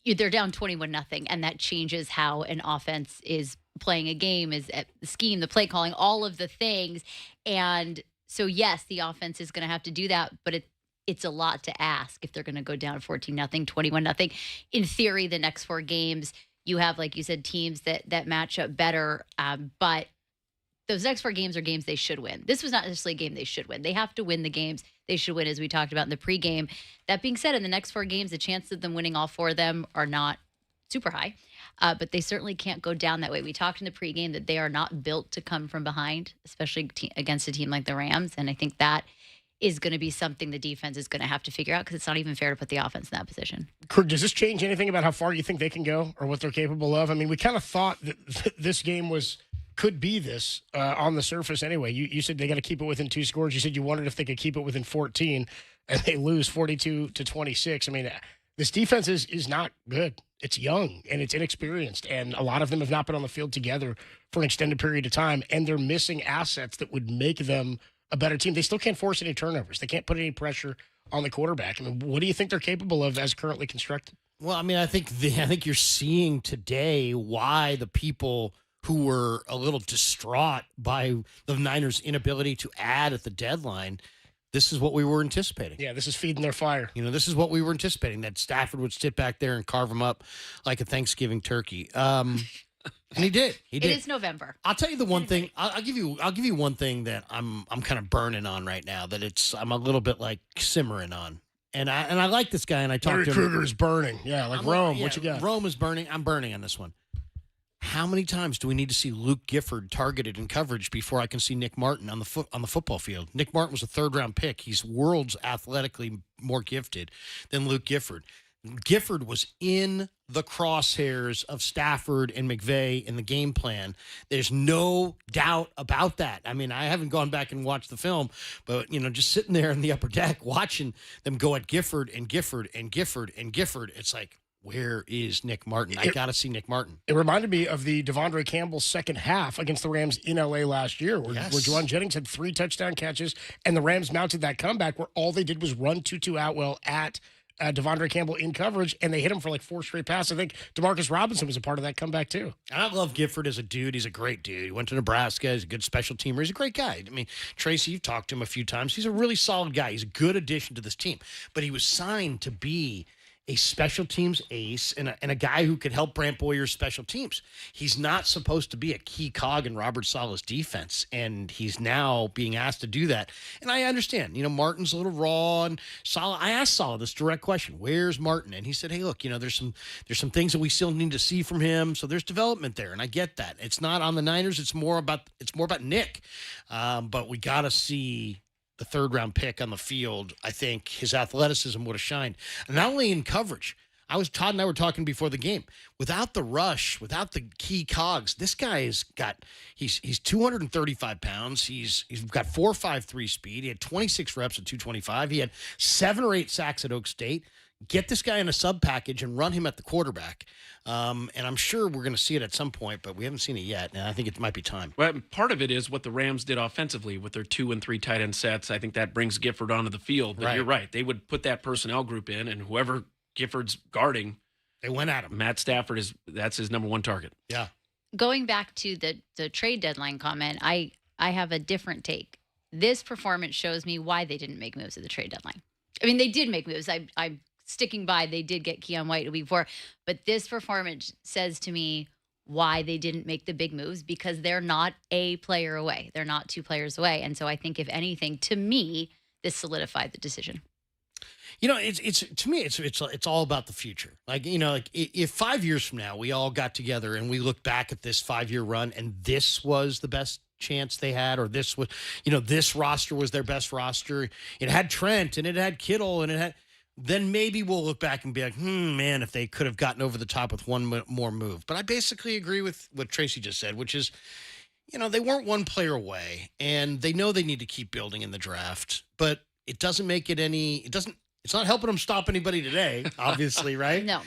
[SPEAKER 7] they're down 21-0, and that changes how an offense is playing a game, is at the scheme, the play calling, all of the things. And so, yes, the offense is going to have to do that, but it's a lot to ask if they're going to go down 14-0, 21-0. In theory, the next 4 games, you have, like you said, teams that match up better, but those next 4 games are games they should win. This was not necessarily a game they should win. They have to win the games they should win, as we talked about in the pregame. That being said, in the next 4 games, the chances of them winning all 4 of them are not super high, but they certainly can't go down that way. We talked in the pregame that they are not built to come from behind, especially against a team like the Rams, and I think that is going to be something the defense is going to have to figure out, because it's not even fair to put the offense in that position.
[SPEAKER 2] Krug, does this change anything about how far you think they can go or what they're capable of? I mean, we kind of thought that this game could be this on the surface anyway. You said they got to keep it within 2 scores. You said you wondered if they could keep it within 14, and they lose 42-26. I mean, this defense is not good. It's young and it's inexperienced, and a lot of them have not been on the field together for an extended period of time, and they're missing assets that would make them a better team. They still can't force any turnovers. They can't put any pressure on the quarterback. I mean, what do you think they're capable of as currently constructed?
[SPEAKER 6] Well, I mean, I think you're seeing today why the people who were a little distraught by the Niners' inability to add at the deadline, this is what we were anticipating.
[SPEAKER 2] Yeah, this is feeding their fire.
[SPEAKER 6] This is what we were anticipating, that Stafford would sit back there and carve them up like a Thanksgiving turkey. And he did.
[SPEAKER 7] It is November.
[SPEAKER 6] I'll tell you the one thing. I'll give you one thing that I'm kind of burning on right now, that I'm a little bit like simmering on. And I like this guy, and I talked to him.
[SPEAKER 2] Larry Krueger's burning. Yeah, like Rome. What you got?
[SPEAKER 6] Rome is burning. I'm burning on this one. How many times do we need to see Luke Gifford targeted in coverage before I can see Nick Martin on the football field? Nick Martin was a 3rd-round pick. He's worlds athletically more gifted than Luke Gifford. Gifford was in the crosshairs of Stafford and McVay in the game plan. There's no doubt about that. I mean, I haven't gone back and watched the film, but, just sitting there in the upper deck watching them go at Gifford and Gifford and Gifford and Gifford, it's like, where is Nick Martin? I got to see Nick Martin.
[SPEAKER 2] It reminded me of the Devondre Campbell second half against the Rams in L.A. last year, where Juwan Jennings had 3 touchdown catches, and the Rams mounted that comeback where all they did was run Tutu Atwell at Devondre Campbell in coverage, and they hit him for like 4 straight passes. I think Demarcus Robinson was a part of that comeback too.
[SPEAKER 6] I love Gifford as a dude. He's a great dude. He went to Nebraska. He's a good special teamer. He's a great guy. I mean, Tracy, you've talked to him a few times. He's a really solid guy. He's a good addition to this team. But he was signed to be a special teams ace and a guy who could help Brant Boyer's special teams. He's not supposed to be a key cog in Robert Saleh's defense, and he's now being asked to do that. And I understand, Martin's a little raw, and Saleh, I asked Saleh this direct question, where's Martin? And he said, hey, look, there's some things that we still need to see from him, so there's development there, and I get that. It's not on the Niners, it's more about Nick. But we got to see the 3rd-round pick on the field. I think his athleticism would have shined. And not only in coverage. Todd and I were talking before the game. Without the rush, without the key cogs, this guy he's 235 pounds. He's got 4.53 speed. He had 26 reps at 225. He had 7 or 8 sacks at Oak State. Get this guy in a sub package and run him at the quarterback. And I'm sure we're going to see it at some point, but we haven't seen it yet. And I think it might be time.
[SPEAKER 3] Well, part of it is what the Rams did offensively with their 2 and 3 tight end sets. I think that brings Gifford onto the field. But You're right. They would put that personnel group in, and whoever Gifford's guarding,
[SPEAKER 6] they went at him.
[SPEAKER 3] Matt Stafford that's his number 1 target.
[SPEAKER 6] Yeah.
[SPEAKER 7] Going back to the trade deadline comment, I have a different take. This performance shows me why they didn't make moves at the trade deadline. I mean, they did make moves. I'm sticking by, they did get Keon White a week before, but this performance says to me why they didn't make the big moves, because they're not a player away. They're not 2 players away. And so I think, if anything, to me, this solidified the decision.
[SPEAKER 6] It's to me, it's all about the future. Like, if 5 years from now we all got together and we look back at this 5-year run and this was the best chance they had, or this was, this roster was their best roster. It had Trent and it had Kittle and it had, then maybe we'll look back and be like, man, if they could have gotten over the top with one more move. But I basically agree with what Tracy just said, which is, they weren't 1 player away, and they know they need to keep building in the draft, but it doesn't make it it's not helping them stop anybody today, obviously, right?
[SPEAKER 7] No.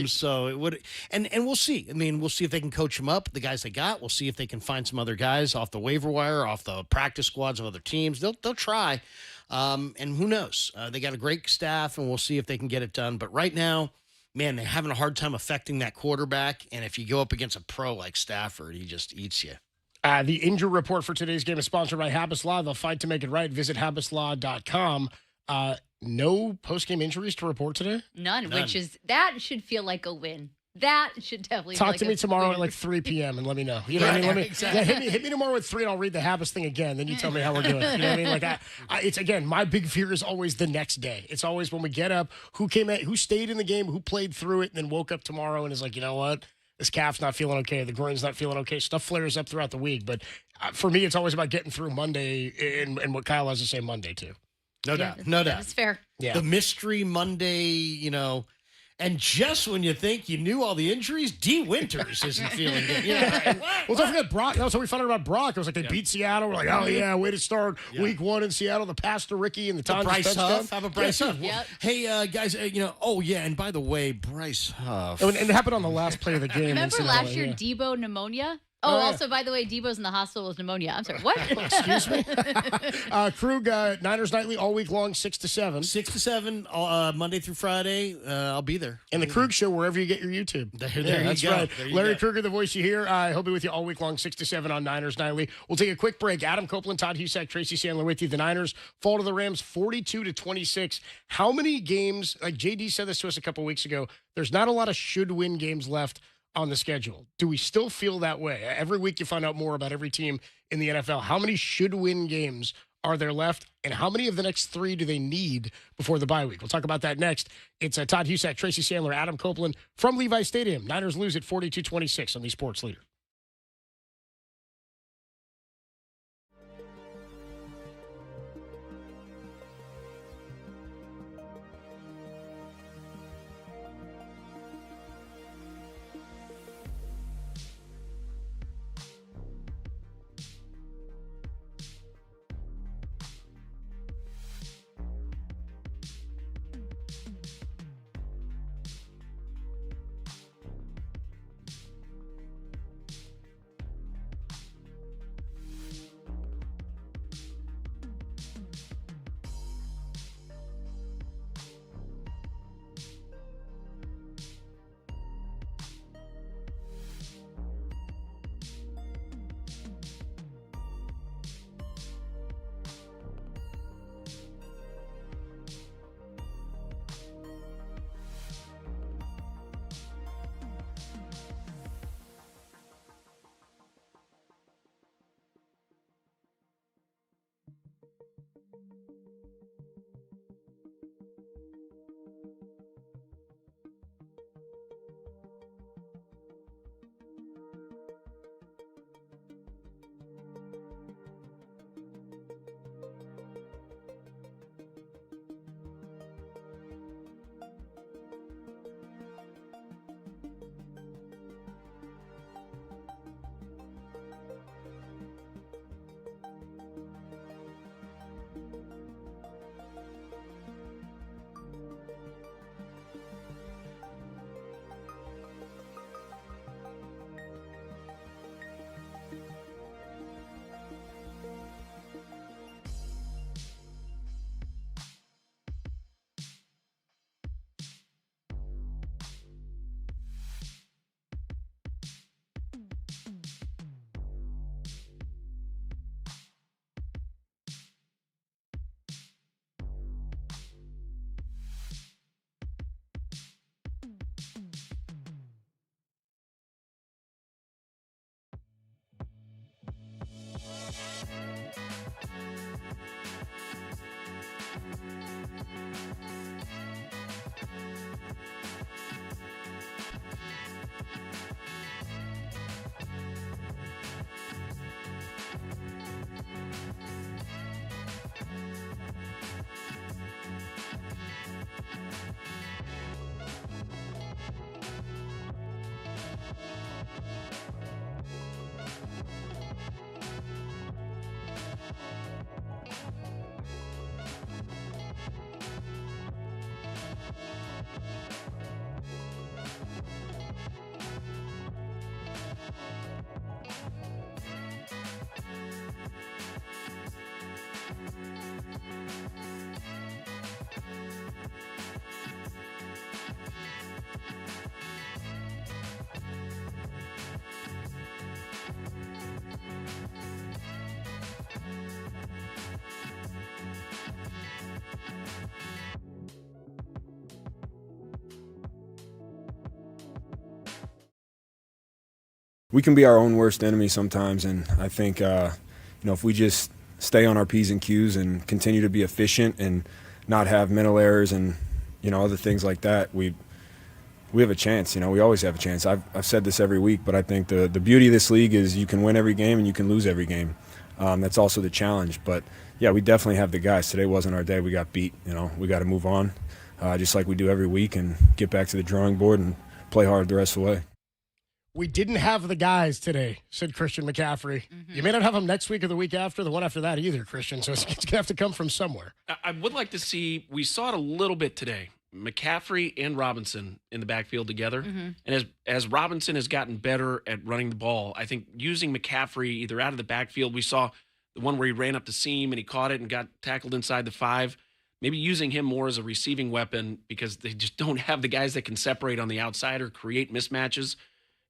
[SPEAKER 6] So it would, and we'll see. I mean, we'll see if they can coach them up, the guys they got. We'll see if they can find some other guys off the waiver wire, off the practice squads of other teams. They'll try. And who knows? They got a great staff, and we'll see if they can get it done. But right now, man, they're having a hard time affecting that quarterback. And if you go up against a pro like Stafford, he just eats you.
[SPEAKER 2] The injury report for today's game is sponsored by Habas Law. They'll fight to make it right. Visit habaslaw.com. No post-game injuries to report today?
[SPEAKER 7] None, which is, that should feel like a win. That should definitely feel
[SPEAKER 2] Talk
[SPEAKER 7] like
[SPEAKER 2] to
[SPEAKER 7] a
[SPEAKER 2] me tomorrow
[SPEAKER 7] win.
[SPEAKER 2] at like 3 p.m. and let me know. You know what I mean? Let me,
[SPEAKER 6] exactly.
[SPEAKER 2] hit me tomorrow at 3 and I'll read the Habas thing again. Then you tell me how we're doing. You know what I mean? Like, it's again, my big fear is always the next day. It's always when we get up, who stayed in the game, who played through it, and then woke up tomorrow and is like, you know what? This calf's not feeling okay. The groin's not feeling okay. Stuff flares up throughout the week. But for me, it's always about getting through Monday and what Kyle has to say Monday, too.
[SPEAKER 6] No doubt. No doubt.
[SPEAKER 7] That's fair.
[SPEAKER 2] Yeah.
[SPEAKER 6] The mystery Monday, and just when you think you knew all the injuries, D. Winters isn't feeling good.
[SPEAKER 2] Well, don't forget Brock. That's what we found out about Brock. It was like they beat Seattle. We're like, oh, yeah, way to start week one in Seattle. The pass to Ricky and the time
[SPEAKER 6] Bryce Huff. Have a Bryce Huff.
[SPEAKER 7] Yep.
[SPEAKER 6] Hey, guys, oh, yeah, and by the way, Bryce Huff.
[SPEAKER 2] And it happened on the last play of the game.
[SPEAKER 7] Remember
[SPEAKER 2] in
[SPEAKER 7] last
[SPEAKER 2] Seattle,
[SPEAKER 7] year,
[SPEAKER 2] yeah.
[SPEAKER 7] Debo pneumonia?
[SPEAKER 2] Oh,
[SPEAKER 7] Oh,
[SPEAKER 2] yeah.
[SPEAKER 7] also, by the way, Debo's in the hospital with pneumonia. I'm sorry, what?
[SPEAKER 2] Excuse me? Krug, Niners Nightly all week long, 6 to 7.
[SPEAKER 6] 6 to 7, Monday through Friday. I'll be there.
[SPEAKER 2] And the Krug Show, wherever you get your YouTube.
[SPEAKER 6] There
[SPEAKER 2] Yeah,
[SPEAKER 6] you
[SPEAKER 2] that's
[SPEAKER 6] go.
[SPEAKER 2] right.
[SPEAKER 6] There you
[SPEAKER 2] Larry
[SPEAKER 6] go.
[SPEAKER 2] Kruger, the voice you hear. He'll be with you all week long, 6 to 7 on Niners Nightly. We'll take a quick break. Adam Copeland, Todd Husak, Tracy Sandler with you. The Niners fall to the Rams 42-26. How many games, like JD said this to us a couple weeks ago, there's not a lot of should-win games left on the schedule. Do we still feel that way? Every week you find out more about every team in the NFL. How many should-win games are there left, and how many of the next 3 do they need before the bye week? We'll talk about that next. It's Todd Husak, Tracy Sandler, Adam Copeland from Levi Stadium. Niners lose at 42-26 on the Sports Leader.
[SPEAKER 8] we can be our own worst enemy sometimes, and I think if we just stay on our P's and Q's and continue to be efficient and not have mental errors and other things like that, we have a chance. We always have a chance. I've said this every week, but I think the beauty of this league is you can win every game and you can lose every game. That's also the challenge. But yeah, we definitely have the guys. Today wasn't our day. We got beat. We got to move on, just like we do every week, and get back to the drawing board and play hard the rest of the way.
[SPEAKER 2] We didn't have the guys today, said Christian McCaffrey. You may not have them next week or the week after, the one after that either, Christian. So it's going to have to come from somewhere.
[SPEAKER 3] I would like to see, we saw it a little bit today, McCaffrey and Robinson in the backfield together. And as Robinson has gotten better at running the ball, I think using McCaffrey either out of the backfield, we saw the one where he ran up the seam and he caught it and got tackled inside the 5. Maybe using him more as a receiving weapon because they just don't have the guys that can separate on the outside or create mismatches.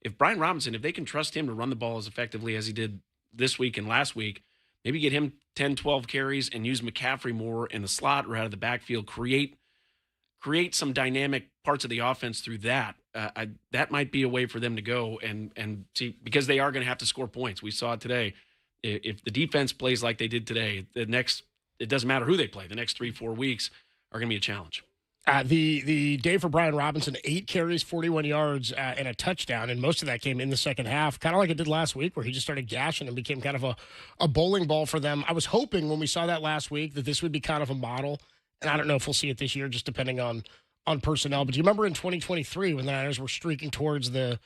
[SPEAKER 3] If Brian Robinson, if they can trust him to run the ball as effectively as he did this week and last week, maybe get him 10, 12 carries and use McCaffrey more in the slot or out of the backfield, create some dynamic parts of the offense through that. That might be a way for them to go and see, because they are going to have to score points. We saw it today. If the defense plays like they did today, it doesn't matter who they play. The next 3-4 weeks are going to be a challenge.
[SPEAKER 2] The day for Brian Robinson, 8 carries, 41 yards, and a touchdown, and most of that came in the second half, kind of like it did last week, where he just started gashing and became kind of a bowling ball for them. I was hoping when we saw that last week that this would be kind of a model, and I don't know if we'll see it this year, just depending on personnel. But do you remember in 2023 when the Niners were streaking towards the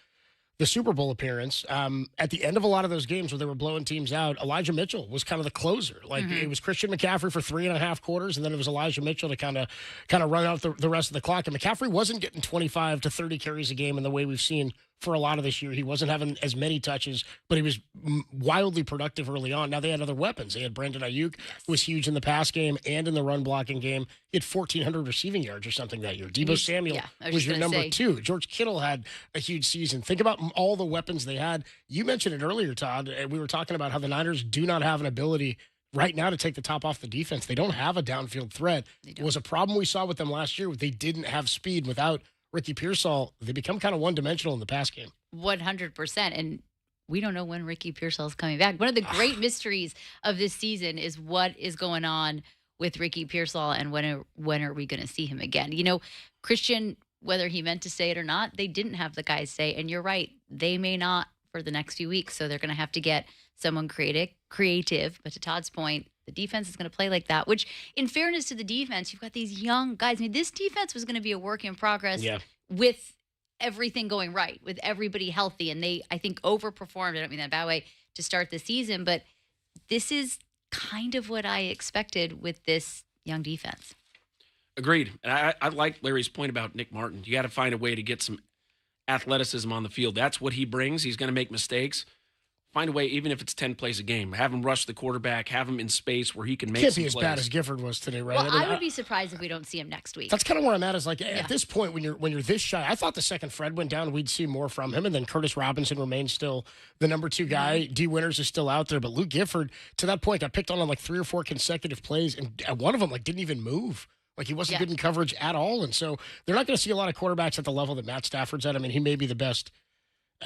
[SPEAKER 2] Super Bowl appearance, at the end of a lot of those games where they were blowing teams out, Elijah Mitchell was kind of the closer. Like it was Christian McCaffrey for 3.5 quarters, and then it was Elijah Mitchell to kind of run out the rest of the clock. And McCaffrey wasn't getting 25 to 30 carries a game in the way we've seen for a lot of this year. He wasn't having as many touches, but he was wildly productive early on. Now they had other weapons. They had Brandon Ayuk, who was huge in the pass game and in the run blocking game. He had 1,400 receiving yards or something that year. Deebo Samuel was your number 2. George Kittle had a huge season. Think about all the weapons they had. You mentioned it earlier, Todd. We were talking about how the Niners do not have an ability right now to take the top off the defense. They don't have a downfield threat. It was a problem we saw with them last year. They didn't have speed. Without Ricky Pearsall, they become kind of one-dimensional in the pass game.
[SPEAKER 7] 100%. And we don't know when Ricky Pearsall is coming back. One of the great mysteries of this season is what is going on with Ricky Pearsall and when are we going to see him again? Christian, whether he meant to say it or not, they didn't have the guys say, and you're right, they may not for the next few weeks. So they're going to have to get someone creative. But to Todd's point, the defense is going to play like that, which in fairness to the defense, you've got these young guys. I mean, this defense was going to be a work in progress with everything going right, with everybody healthy. And they, I think, overperformed, I don't mean that in a bad way, to start the season. But this is kind of what I expected with this young defense.
[SPEAKER 3] Agreed. And I like Larry's point about Nick Martin. You got to find a way to get some athleticism on the field. That's what he brings. He's going to make mistakes. Find a way, even if it's 10 plays a game. Have him rush the quarterback. Have him in space where he can make some plays.
[SPEAKER 2] Can't be as bad as Gifford was today, right?
[SPEAKER 7] Well, I would be surprised if we don't see him next week.
[SPEAKER 2] That's kind of where I'm at. Is like at this point, when you're this shy, I thought the second Fred went down, we'd see more from him, and then Curtis Robinson remains still the number 2 guy. D. Winters is still out there, but Luke Gifford, to that point, got picked on like 3 or 4 consecutive plays, and one of them didn't even move. Like he wasn't good in coverage at all, and so they're not going to see a lot of quarterbacks at the level that Matt Stafford's at. I mean, he may be the best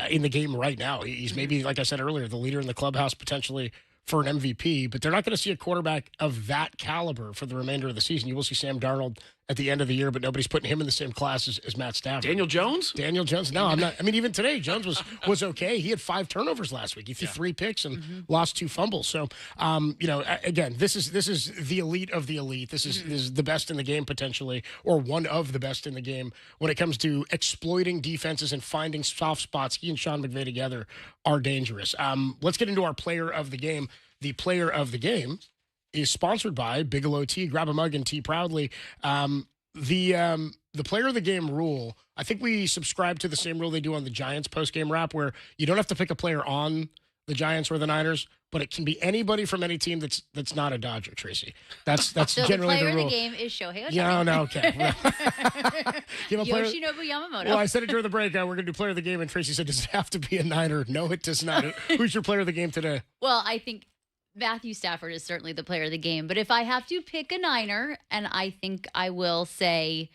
[SPEAKER 2] in the game right now. He's maybe, like I said earlier, the leader in the clubhouse potentially for an MVP, but they're not going to see a quarterback of that caliber for the remainder of the season. You will see Sam Darnold at the end of the year, but nobody's putting him in the same class as Matt Stafford.
[SPEAKER 3] Daniel Jones?
[SPEAKER 2] No, I'm not. I mean, even today, Jones was okay. He had 5 turnovers last week. He threw 3 picks and lost 2 fumbles. So, again, this is the elite of the elite. This is the best in the game potentially, or one of the best in the game when it comes to exploiting defenses and finding soft spots. He and Sean McVay together are dangerous. Let's get into our player of the game. The player of the game is sponsored by Bigelow Tea. Grab a mug and tea proudly. The player of the game rule, I think we subscribe to the same rule they do on the Giants post-game wrap, where you don't have to pick a player on the Giants or the Niners, but it can be anybody from any team that's not a Dodger, Tracy. That's
[SPEAKER 7] so
[SPEAKER 2] generally the rule.
[SPEAKER 7] The player of the game is Shohei Ohtani.
[SPEAKER 2] Yeah, no, okay.
[SPEAKER 7] Yoshinobu Yamamoto.
[SPEAKER 2] Well, I said it during the break. We're going to do player of the game, and Tracy said, does it have to be a Niner? No, it does not. Who's your player of the game today?
[SPEAKER 7] Well, I think Matthew Stafford is certainly the player of the game. But if I have to pick a Niner, and I think I will say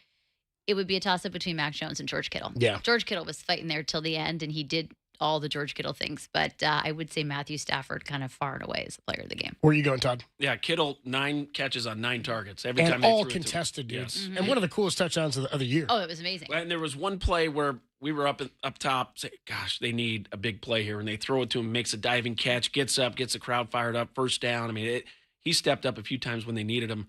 [SPEAKER 7] it would be a toss-up between Mac Jones and George Kittle.
[SPEAKER 2] Yeah.
[SPEAKER 7] George Kittle was fighting there till the end, and he did all the George Kittle things, but I would say Matthew Stafford kind of far and away is the player of the game.
[SPEAKER 2] Where are you going, Todd?
[SPEAKER 3] Yeah, Kittle, 9 catches on 9 targets. Every
[SPEAKER 2] And
[SPEAKER 3] time they
[SPEAKER 2] all
[SPEAKER 3] threw it to him.
[SPEAKER 2] contested, dudes.
[SPEAKER 3] Yes.
[SPEAKER 2] And one of the coolest touchdowns of the year.
[SPEAKER 7] Oh, it was amazing.
[SPEAKER 3] And there was one play where we were up top, say, gosh, they need a big play here. And they throw it to him, makes a diving catch, gets up, gets the crowd fired up, first down. I mean, he stepped up a few times when they needed him.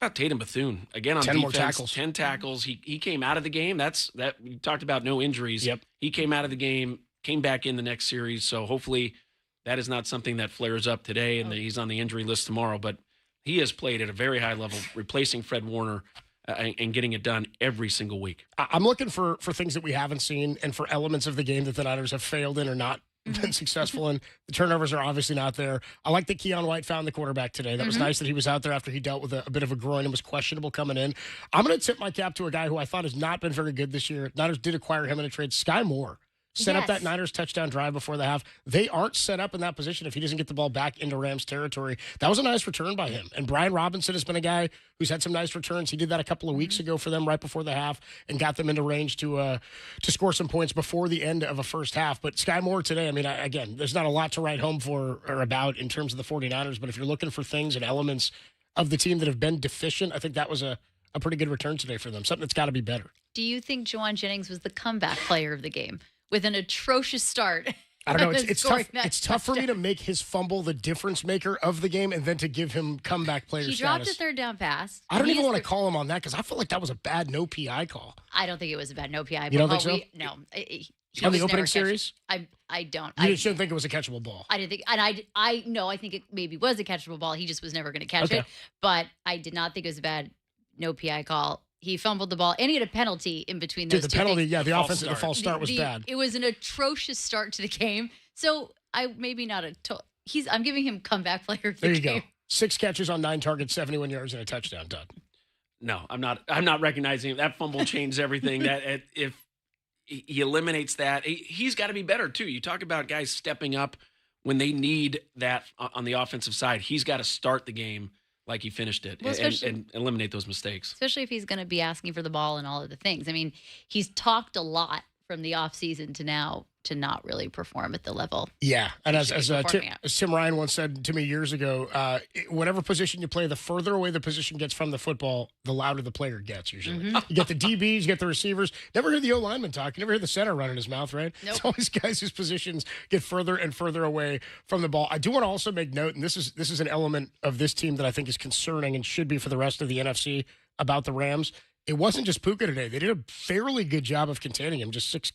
[SPEAKER 3] About Tatum Bethune, again on
[SPEAKER 2] 10
[SPEAKER 3] defense,
[SPEAKER 2] more tackles.
[SPEAKER 3] 10 tackles. He came out of the game. We talked about no injuries.
[SPEAKER 2] Yep.
[SPEAKER 3] He came out of the game, came back in the next series. So hopefully that is not something that flares up today and that he's on the injury list tomorrow. But he has played at a very high level, replacing Fred Warner and getting it done every single week.
[SPEAKER 2] I'm looking for things that we haven't seen and for elements of the game that the Niners have failed in or not been successful in. The turnovers are obviously not there. I like that Keon White found the quarterback today. That was nice that he was out there after he dealt with a bit of a groin and was questionable coming in. I'm going to tip my cap to a guy who I thought has not been very good this year. Niners did acquire him in a trade. Sky Moore set up that Niners touchdown drive before the half. They aren't set up in that position if he doesn't get the ball back into Rams territory. That was a nice return by him. And Brian Robinson has been a guy who's had some nice returns. He did that a couple of weeks ago for them right before the half and got them into range to score some points before the end of a first half. But Sky Moore today, I mean, again, there's not a lot to write home for or about in terms of the 49ers, but if you're looking for things and elements of the team that have been deficient, I think that was a pretty good return today for them, something that's got to be better.
[SPEAKER 7] Do you think Juwan Jennings was the comeback player of the game with an atrocious start?
[SPEAKER 2] I don't know. It's tough.
[SPEAKER 7] Scoring
[SPEAKER 2] It's tough for me to make his fumble the difference maker of the game, and then to give him comeback player
[SPEAKER 7] He
[SPEAKER 2] status.
[SPEAKER 7] dropped a third down pass.
[SPEAKER 2] I don't
[SPEAKER 7] He
[SPEAKER 2] even
[SPEAKER 7] is
[SPEAKER 2] want to call him on that because I feel like that was a bad no PI call.
[SPEAKER 7] I don't think it was a bad no PI.
[SPEAKER 2] You don't think so?
[SPEAKER 7] No.
[SPEAKER 2] On the opening series,
[SPEAKER 7] I don't.
[SPEAKER 2] you shouldn't think it was a catchable ball.
[SPEAKER 7] I didn't think, and I think it maybe was a catchable ball. He just was never going to catch
[SPEAKER 2] Okay.
[SPEAKER 7] it. But I did not think it was a bad no PI call. He fumbled the ball, and he had a penalty in between those
[SPEAKER 2] Dude, the
[SPEAKER 7] two
[SPEAKER 2] penalty,
[SPEAKER 7] things.
[SPEAKER 2] yeah, the
[SPEAKER 3] False
[SPEAKER 2] offensive, the
[SPEAKER 3] start.
[SPEAKER 2] false start was bad.
[SPEAKER 7] It was an atrocious start to the game. So I'm giving him comeback player of the
[SPEAKER 2] There you
[SPEAKER 7] game.
[SPEAKER 2] go. 6 catches on 9 targets, 71 yards, and a touchdown, Todd.
[SPEAKER 3] No, I'm not recognizing it. That fumble changed everything. That if he eliminates that, he's got to be better too. You talk about guys stepping up when they need that on the offensive side. He's got to start the game like he finished it
[SPEAKER 7] Well,
[SPEAKER 3] and eliminate those mistakes.
[SPEAKER 7] Especially if he's going to be asking for the ball and all of the things. I mean, he's talked a lot from the offseason to now to not really perform at the level.
[SPEAKER 2] Yeah, and as
[SPEAKER 7] performing at.
[SPEAKER 2] Tim Ryan once said to me years ago, whatever position you play, the further away the position gets from the football, the louder the player gets usually. You get the DBs, you get the receivers. Never hear the O-lineman talk. You never hear the center running his mouth, right?
[SPEAKER 7] Nope.
[SPEAKER 2] It's always guys whose positions get further and further away from the ball. I do want to also make note, and this is an element of this team that I think is concerning and should be for the rest of the NFC about the Rams. It wasn't just Puka today. They did a fairly good job of containing him. Just 6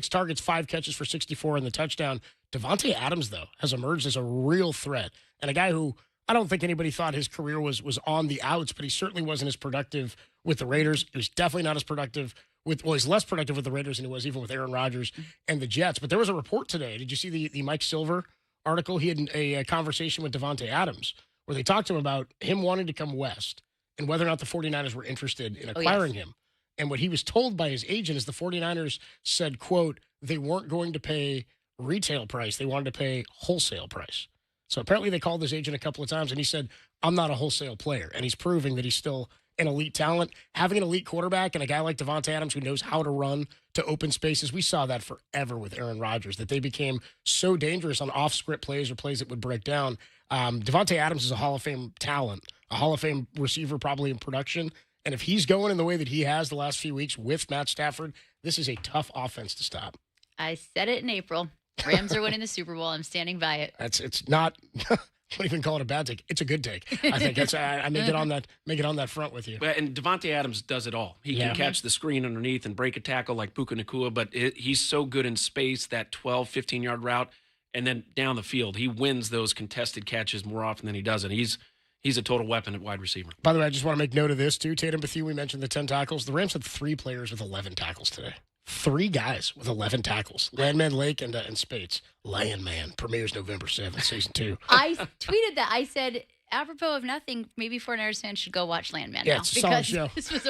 [SPEAKER 2] targets, 5 catches for 64 and the touchdown. Devontae Adams, though, has emerged as a real threat. And a guy who I don't think anybody thought his career was on the outs, but he certainly wasn't as productive with the Raiders. He was definitely not as productive he's less productive with the Raiders than he was even with Aaron Rodgers and the Jets. But there was a report today. Did you see the Mike Silver article? He had a conversation with Devontae Adams where they talked to him about him wanting to come west and whether or not the 49ers were interested in acquiring him. And what he was told by his agent is the 49ers said, quote, they weren't going to pay retail price. They wanted to pay wholesale price. So apparently they called his agent a couple of times and he said, I'm not a wholesale player. And he's proving that he's still an elite talent. Having an elite quarterback and a guy like Devontae Adams who knows how to run to open spaces, we saw that forever with Aaron Rodgers, that they became so dangerous on off-script plays or plays that would break down. Devontae Adams is a Hall of Fame talent, a Hall of Fame receiver probably in production. And if he's going in the way that he has the last few weeks with Matt Stafford, this is a tough offense to stop.
[SPEAKER 7] I said it in April. Rams are winning the Super Bowl. I'm standing by it.
[SPEAKER 2] It's not I don't even call it a bad take. It's a good take. I think I may get on that front with you.
[SPEAKER 3] And Devontae Adams does it all. He can catch the screen underneath and break a tackle like Puka Nacua, but he's so good in space, that 12, 15-yard route, and then down the field. He wins those contested catches more often than he doesn't. He's a total weapon at wide receiver.
[SPEAKER 2] By the way, I just want to make note of this, too. Tatum Bethune, we mentioned the 10 tackles. The Rams had 3 players with 11 tackles today. 3 guys with 11 tackles. Landman, Lake, and Spates. Landman premieres November 7th, season 2.
[SPEAKER 7] I tweeted that. I said, apropos of nothing, maybe 49ers fans should go watch Landman
[SPEAKER 2] Yeah,
[SPEAKER 7] now.
[SPEAKER 2] it's a solid
[SPEAKER 7] Because
[SPEAKER 2] show.
[SPEAKER 7] this was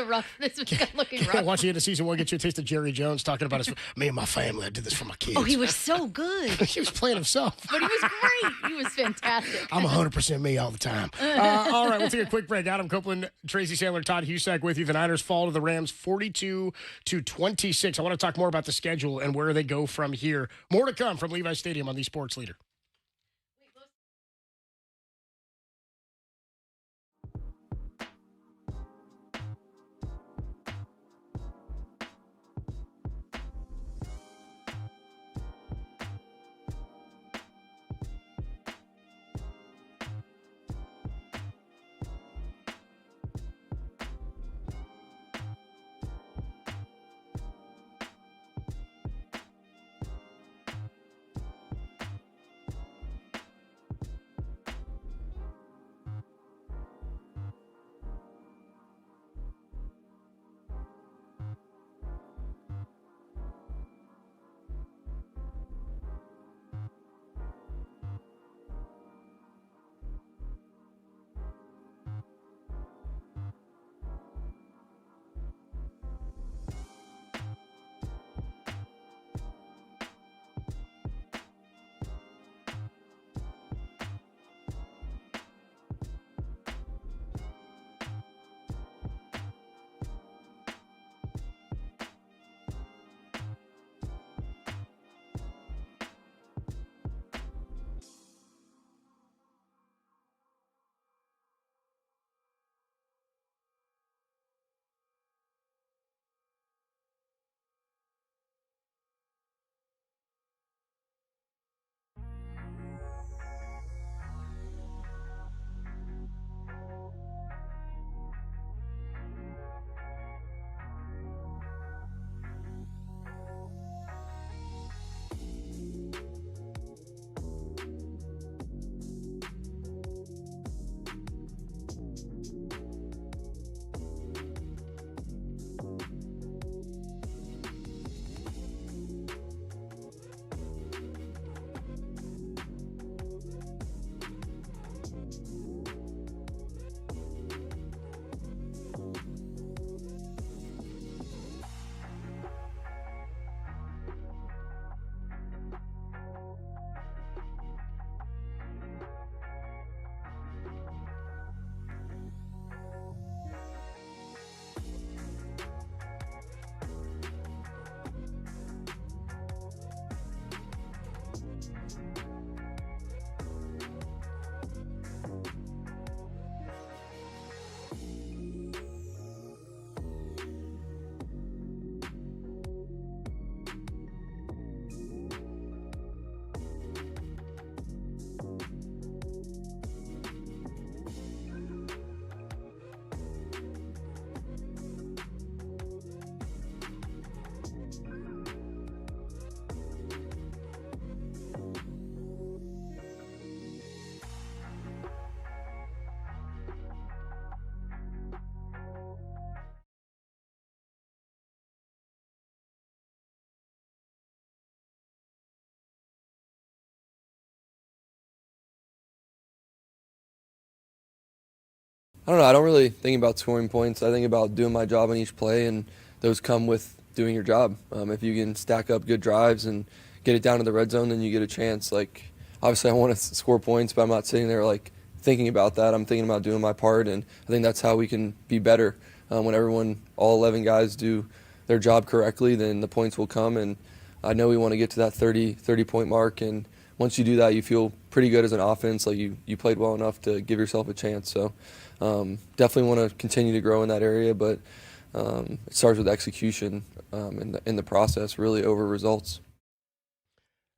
[SPEAKER 7] looking rough.
[SPEAKER 2] Watching the end of season 1, get you a taste of Jerry Jones talking about me and my family. I did this for my kids.
[SPEAKER 7] Oh, he was so good.
[SPEAKER 2] He was playing himself.
[SPEAKER 7] But he was great. He was fantastic.
[SPEAKER 2] I'm 100% me all the time. All right, we'll take a quick break. Adam Copeland, Tracy Sandler, Todd Husak with you. The Niners fall to the Rams 42-26. I want to talk more about the schedule and where they go from here. More to come from Levi Stadium on the Sports Leader.
[SPEAKER 9] I don't know. I don't really think about scoring points. I think about doing my job on each play, and those come with doing your job. If you can stack up good drives and get it down to the red zone, then you get a chance. Like, obviously, I want to score points, but I'm not sitting there like thinking about that. I'm thinking about doing my part, and I think that's how we can be better. When all 11 guys do their job correctly, then the points will come, and I know we want to get to that 30-point mark, and once you do that, you feel pretty good as an offense. Like you played well enough to give yourself a chance. So definitely want to continue to grow in that area, but it starts with execution in the process, really, over results.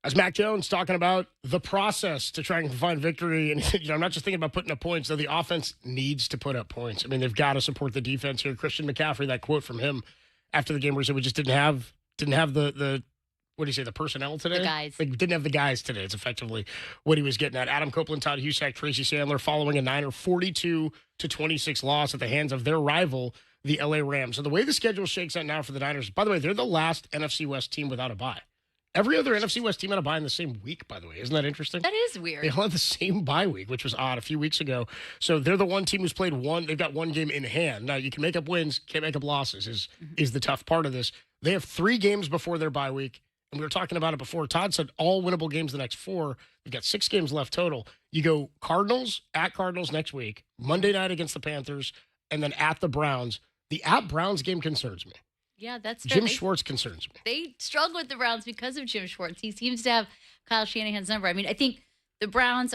[SPEAKER 2] As Mac Jones talking about the process to try and find victory, and I'm not just thinking about putting up points, though the offense needs to put up points. I mean, they've got to support the defense here. Christian McCaffrey, that quote from him after the game where he said we just didn't have the what do you say, the personnel today?
[SPEAKER 7] The guys.
[SPEAKER 2] Like, didn't have the guys today. It's effectively what he was getting at. Adam Copeland, Todd Husak, Tracy Sandler following a Niner 42-26 loss at the hands of their rival, the LA Rams. So the way the schedule shakes out now for the Niners, by the way, they're the last NFC West team without a bye. Every other NFC West team had a bye in the same week, by the way. Isn't that interesting?
[SPEAKER 7] That is weird.
[SPEAKER 2] They all had the same bye week, which was odd a few weeks ago. So they're the one team who's played one. They've got one game in hand. Now, you can make up wins, can't make up losses is the tough part of this. They have 3 games before their bye week. And we were talking about it before. Todd said all winnable games the next 4. They've got 6 games left total. You go Cardinals at Cardinals next week, Monday night against the Panthers, and then at the Browns. The at Browns game concerns me.
[SPEAKER 7] Yeah, that's fair.
[SPEAKER 2] Jim Schwartz concerns me.
[SPEAKER 7] They struggle with the Browns because of Jim Schwartz. He seems to have Kyle Shanahan's number. I mean, I think the Browns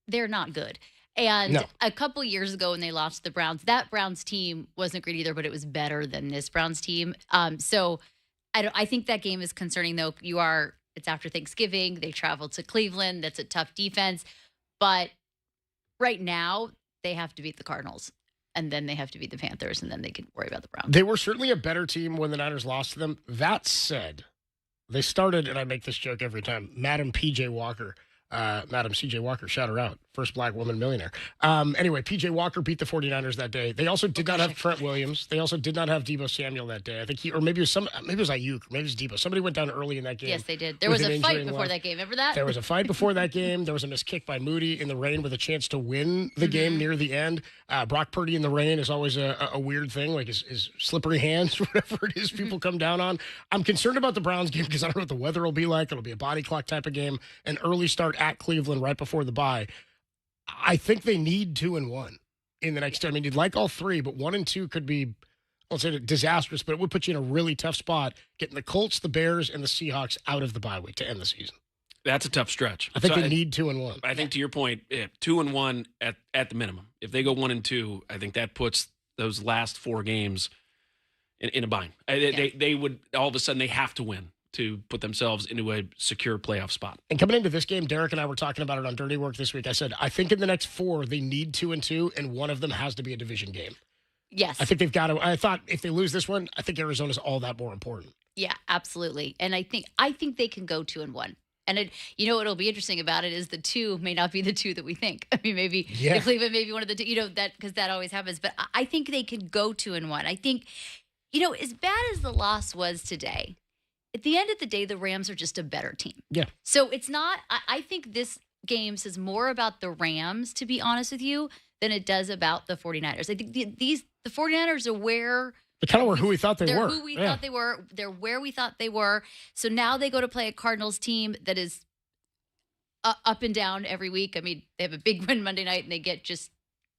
[SPEAKER 7] they're not good. And a couple years ago when they lost to the Browns, that Browns team wasn't great either, but it was better than this Browns team. So I think that game is concerning, though. It's after Thanksgiving. They travel to Cleveland. That's a tough defense. But right now, they have to beat the Cardinals. And then they have to beat the Panthers, and then they can worry about the Browns.
[SPEAKER 2] They were certainly a better team when the Niners lost to them. That said, they started, and I make this joke every time, Madam P.J. Walker. Madam C.J. Walker, shout her out. First black woman millionaire. Anyway, P.J. Walker beat the 49ers that day. They also did not have Trent Williams. They also did not have Deebo Samuel that day. I think maybe it was Ayuk, maybe it was Deebo. Somebody went down early in that game.
[SPEAKER 7] Yes, they did. There was a fight before that game. Remember that?
[SPEAKER 2] There was a fight before that game. There was a missed kick by Moody in the rain with a chance to win the game near the end. Brock Purdy in the rain is always a weird thing, like his slippery hands, whatever it is people come down on. I'm concerned about the Browns game because I don't know what the weather will be like. It'll be a body clock type of game. An early start at Cleveland right before the bye. I think they need 2-1 in the next. I mean, you'd like all 3, but 1 and 2 could be, I'll say, disastrous. But it would put you in a really tough spot, getting the Colts, the Bears, and the Seahawks out of the bye week to end the season.
[SPEAKER 3] That's a tough stretch.
[SPEAKER 2] I think they need 2-1.
[SPEAKER 3] I think to your point, 2-1 at the minimum. If they go 1 and 2, I think that puts those last 4 games in a bind. They would all of a sudden they have to win to put themselves into a secure playoff spot.
[SPEAKER 2] And coming into this game, Derek and I were talking about it on Dirty Work this week. I said, I think in the next 4, they need 2 and 2, and one of them has to be a division game.
[SPEAKER 7] Yes.
[SPEAKER 2] I think they've got to. I thought if they lose this one, I think Arizona's all that more important.
[SPEAKER 7] Yeah, absolutely. And I think they can go 2-1. And what'll be interesting about it is the 2 may not be the 2 that we think. I mean, maybe Cleveland may be one of the 2, that because that always happens. But I think they can go 2-1. I think, as bad as the loss was today, at the end of the day, the Rams are just a better team.
[SPEAKER 2] Yeah.
[SPEAKER 7] So it's not, I think this game says more about the Rams, to be honest with you, than it does about the 49ers. I think the 49ers are where.
[SPEAKER 2] They kind of were who we thought they were.
[SPEAKER 7] They're who we thought they were. They're where we thought they were. So now they go to play a Cardinals team that is up and down every week. I mean, they have a big win Monday night and they get just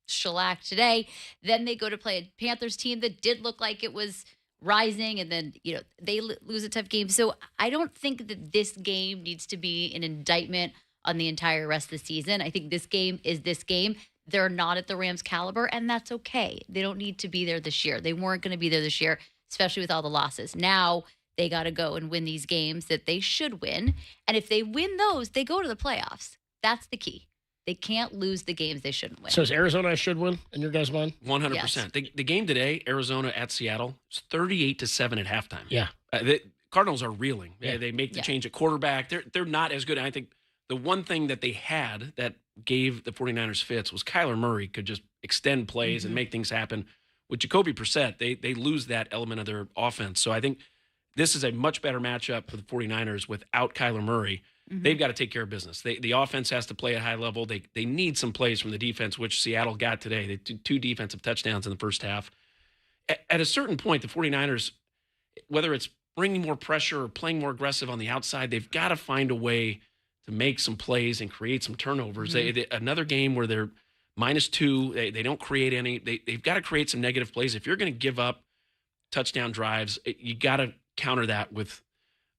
[SPEAKER 7] shellacked today. Then they go to play a Panthers team that did look like it was rising, and then they lose a tough game. So I don't think that this game needs to be an indictment on the entire rest of the season. I think this game is this game. They're not at the Rams caliber, and that's okay. They don't need to be there this year. They weren't going to be there this year, especially with all the losses. Now they got to go and win these games that they should win, and if they win those, they go to the playoffs. That's the key. They can't lose the games they shouldn't win.
[SPEAKER 2] So is Arizona should win in your guys' mind?
[SPEAKER 3] 100%.
[SPEAKER 7] Yes.
[SPEAKER 3] The game today, Arizona at Seattle, is 38-7 at halftime.
[SPEAKER 2] Yeah.
[SPEAKER 3] The Cardinals are reeling.
[SPEAKER 2] Yeah.
[SPEAKER 3] They make the change at quarterback. They're not as good. I think the one thing that they had that gave the 49ers fits was Kyler Murray could just extend plays and make things happen. With Jacoby Brissett, they lose that element of their offense. So I think this is a much better matchup for the 49ers without Kyler Murray. They've got to take care of business. The offense has to play at a high level. They need some plays from the defense, which Seattle got today. They did 2 defensive touchdowns in the first half. At a certain point, the 49ers, whether it's bringing more pressure or playing more aggressive on the outside, they've got to find a way to make some plays and create some turnovers. Another game where they're -2, they don't create any. They've got to create some negative plays. If you're going to give up touchdown drives, you got to counter that with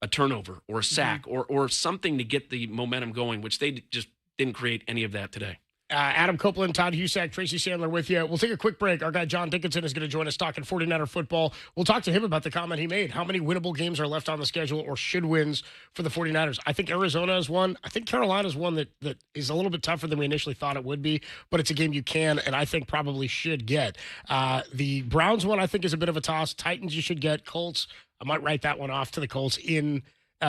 [SPEAKER 3] a turnover or a sack or something to get the momentum going, which they just didn't create any of that today.
[SPEAKER 2] Adam Copeland, Todd Husak, Tracy Sandler with you. We'll take a quick break. Our guy John Dickinson is going to join us talking 49er football. We'll talk to him about the comment he made. How many winnable games are left on the schedule or should wins for the 49ers? I think Arizona is one. I think Carolina is one that is a little bit tougher than we initially thought it would be, but it's a game you can and I think probably should get. The Browns one I think is a bit of a toss. Titans you should get. Colts, I might write that one off to the Colts in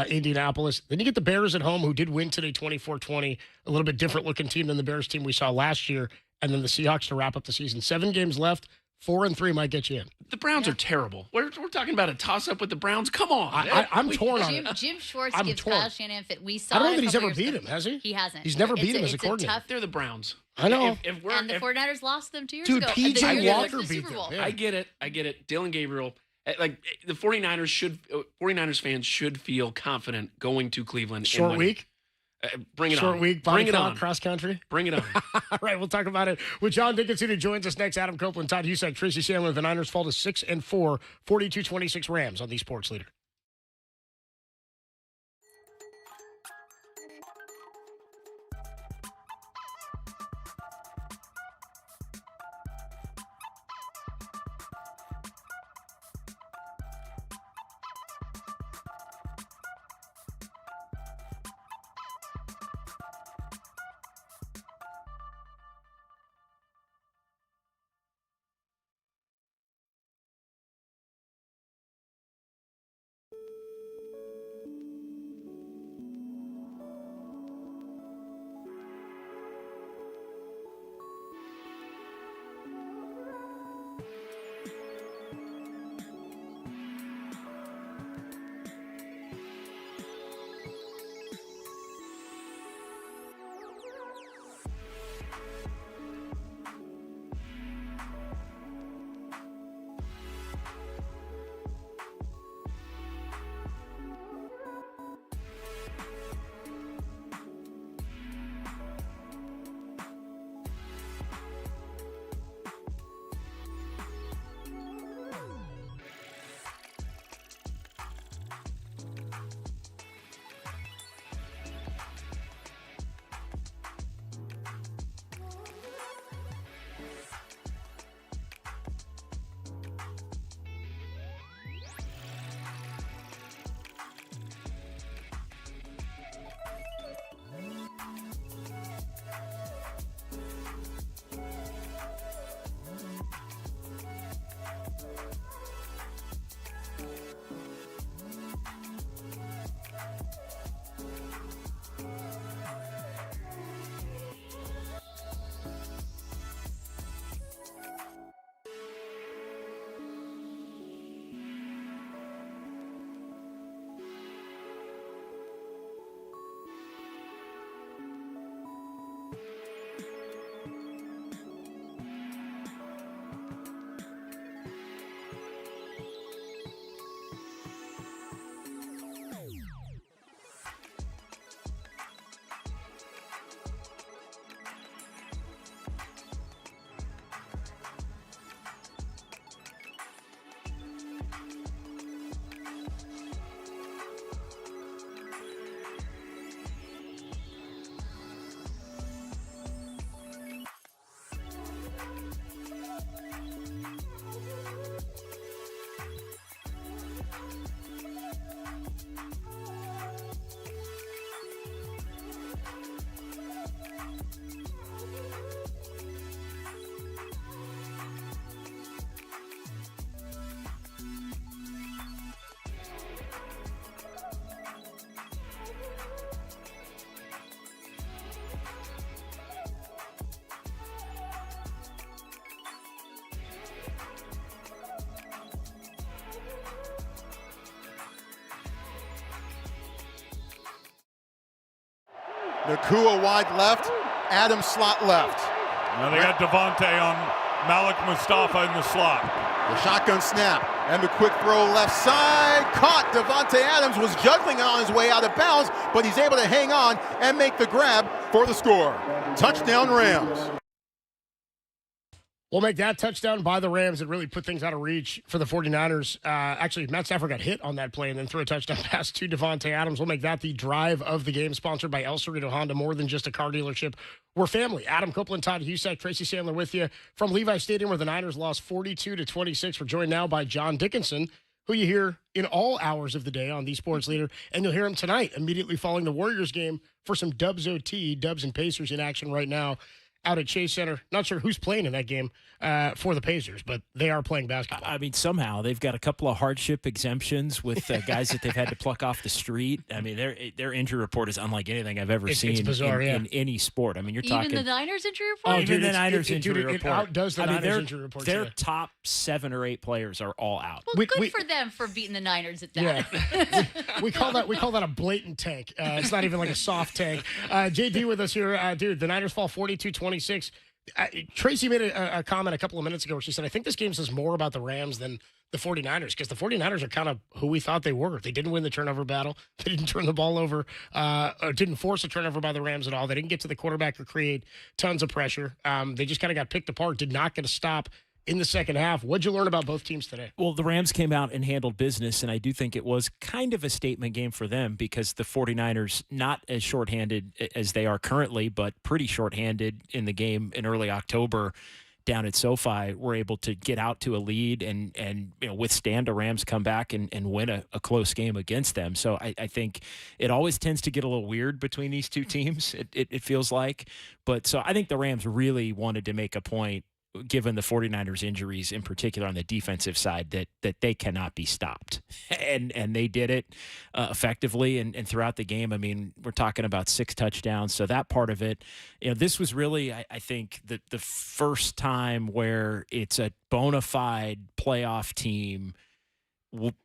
[SPEAKER 2] Indianapolis. Then you get the Bears at home, who did win today 24-20, a little bit different looking team than the Bears team we saw last year, and then the Seahawks to wrap up the season. 7 games left, 4-3 might get you in.
[SPEAKER 3] The Browns are terrible. We're talking about a toss-up with the Browns. Come on.
[SPEAKER 2] I'm torn on it.
[SPEAKER 7] Jim Schwartz
[SPEAKER 2] I'm
[SPEAKER 7] gives
[SPEAKER 2] torn.
[SPEAKER 7] Kyle Shanahan fit. We saw
[SPEAKER 2] I don't know
[SPEAKER 7] it
[SPEAKER 2] that
[SPEAKER 7] a
[SPEAKER 2] he's
[SPEAKER 7] couple
[SPEAKER 2] ever
[SPEAKER 7] years
[SPEAKER 2] beat
[SPEAKER 7] ago.
[SPEAKER 2] him, has he?
[SPEAKER 7] He hasn't.
[SPEAKER 2] He's never beat him as a
[SPEAKER 7] it's
[SPEAKER 2] coordinator.
[SPEAKER 7] tough,
[SPEAKER 3] They're the Browns.
[SPEAKER 2] I know.
[SPEAKER 3] If we're,
[SPEAKER 7] and the
[SPEAKER 3] if,
[SPEAKER 7] 49ers lost them 2 years
[SPEAKER 2] Dude,
[SPEAKER 7] ago.
[SPEAKER 2] P.J.
[SPEAKER 7] The year they went
[SPEAKER 2] Walker
[SPEAKER 7] to the
[SPEAKER 2] beat
[SPEAKER 7] Super
[SPEAKER 2] them.
[SPEAKER 7] Bowl.
[SPEAKER 2] Yeah.
[SPEAKER 3] I get it. Dylan Gabriel, like the 49ers fans should feel confident going to Cleveland.
[SPEAKER 2] Short
[SPEAKER 3] and winning.
[SPEAKER 2] week?
[SPEAKER 3] Bring it on.
[SPEAKER 2] Short week,
[SPEAKER 3] Bring
[SPEAKER 2] body
[SPEAKER 3] it
[SPEAKER 2] clock,
[SPEAKER 3] on.
[SPEAKER 2] cross country.
[SPEAKER 3] Bring it on.
[SPEAKER 2] All right, we'll talk about it with John Dickinson, who joins us next. Adam Copeland, Todd Husak, Tracy Sandler. The Niners fall to 6-4, 42-26 Rams on the Sports Leader.
[SPEAKER 1] Nakua wide left, Adams slot left.
[SPEAKER 10] Now they got Devontae on Malik Mustafa in the slot.
[SPEAKER 1] The shotgun snap and the quick throw left side. Caught. Devontae Adams was juggling on his way out of bounds, but he's able to hang on and make the grab for the score. Touchdown Rams.
[SPEAKER 2] We'll make that touchdown by the Rams and really put things out of reach for the 49ers. Actually, Matt Stafford got hit on that play and then threw a touchdown pass to Devontae Adams. We'll make that the drive of the game, sponsored by El Cerrito Honda, more than just a car dealership. We're family. Adam Copeland, Todd Husak, Tracy Sandler with you from Levi Stadium, where the Niners lost 42-26. We're joined now by John Dickinson, who you hear in all hours of the day on the Sports Leader, and you'll hear him tonight, immediately following the Warriors game, for some Dubs OT, Dubs and Pacers in action right now out at Chase Center. Not sure who's playing in that game for the Pacers, but they are playing basketball.
[SPEAKER 11] I mean, somehow they've got a couple of hardship exemptions with guys that they've had to pluck off the street. I mean, their injury report is unlike anything I've ever seen
[SPEAKER 2] bizarre,
[SPEAKER 11] in any sport. I mean, you're talking
[SPEAKER 7] Even the Niners injury report?
[SPEAKER 11] even the Niners injury report.
[SPEAKER 2] It outdoes the Niners injury report.
[SPEAKER 11] Their
[SPEAKER 2] today.
[SPEAKER 11] top 7 or 8 players are all out.
[SPEAKER 7] Well, good for them for beating the Niners at that.
[SPEAKER 2] Yeah. we call that a blatant tank. It's not even like a soft tank. JD with us here. Dude, the Niners fall 42-26. Tracy made a comment a couple of minutes ago where she said, I think this game says more about the Rams than the 49ers, because the 49ers are kind of who we thought they were. They didn't win the turnover battle. They didn't turn the ball over, or didn't force a turnover by the Rams at all. They didn't get to the quarterback or create tons of pressure. They just kind of got picked apart, did not get a stop in the second half. What'd you learn about both teams today?
[SPEAKER 11] Well, the Rams came out and handled business, and I do think it was kind of a statement game for them because the 49ers, not as shorthanded as they are currently, but pretty shorthanded in the game in early October down at SoFi, were able to get out to a lead and withstand a Rams comeback and win a close game against them. So I think it always tends to get a little weird between these two teams, it feels like. But so I think the Rams really wanted to make a point, given the 49ers injuries in particular on the defensive side, that they cannot be stopped. And they did it effectively and throughout the game. I mean, we're talking about 6 touchdowns. So that part of it, this was really, I think, the first time where it's a bona fide playoff team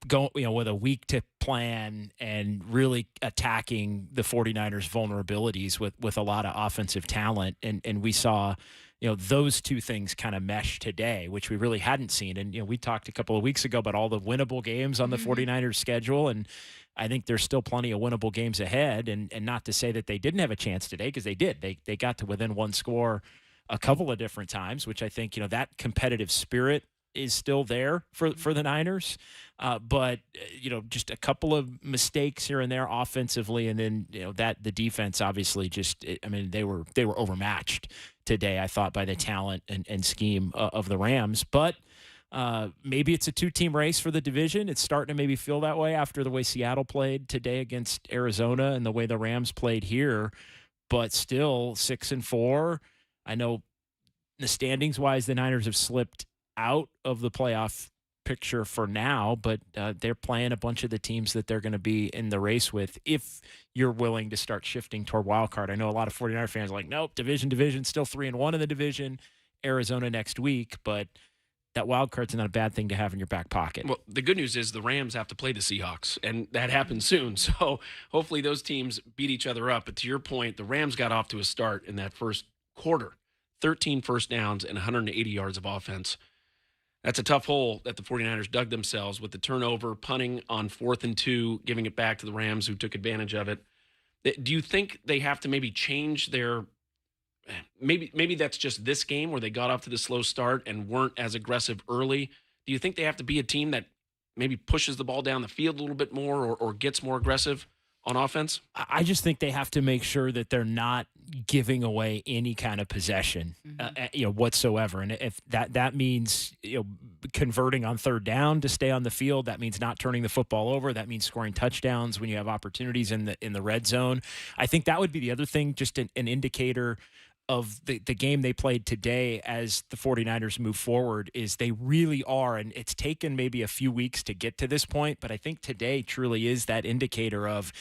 [SPEAKER 11] go, with a week to plan and really attacking the 49ers vulnerabilities with a lot of offensive talent. And we saw, those two things kind of mesh today, which we really hadn't seen. And, we talked a couple of weeks ago about all the winnable games on the 49ers schedule. And I think there's still plenty of winnable games ahead. And not to say that they didn't have a chance today, because they did. They got to within one score a couple of different times, which I think, that competitive spirit is still there for the Niners. But just a couple of mistakes here and there offensively. And then, that the defense obviously they were overmatched today, I thought, by the talent and scheme of the Rams. But maybe it's a 2-team race for the division. It's starting to maybe feel that way after the way Seattle played today against Arizona and the way the Rams played here. But still 6-4. I know the standings wise, the Niners have slipped out of the playoff picture for now, but they're playing a bunch of the teams that they're going to be in the race with if you're willing to start shifting toward wild card. I know a lot of 49er fans are like, nope, division, still 3-1 in the division, Arizona next week, but that wild card's not a bad thing to have in your back pocket.
[SPEAKER 3] Well, the good news is the Rams have to play the Seahawks, and that happens soon. So hopefully those teams beat each other up. But to your point, the Rams got off to a start in that first quarter, 13 first downs and 180 yards of offense. That's a tough hole that the 49ers dug themselves with the turnover, punting on 4th and 2, giving it back to the Rams, who took advantage of it. Do you think they have to maybe change their maybe that's just this game where they got off to the slow start and weren't as aggressive early? Do you think they have to be a team that maybe pushes the ball down the field a little bit more or gets more aggressive on offense?
[SPEAKER 11] I just think they have to make sure that they're not giving away any kind of possession, whatsoever. And if that means, converting on 3rd down to stay on the field, that means not turning the football over. That means scoring touchdowns when you have opportunities in the red zone. I think that would be the other thing, just an indicator of the game they played today as the 49ers move forward, is they really are, and it's taken maybe a few weeks to get to this point, but I think today truly is that indicator of,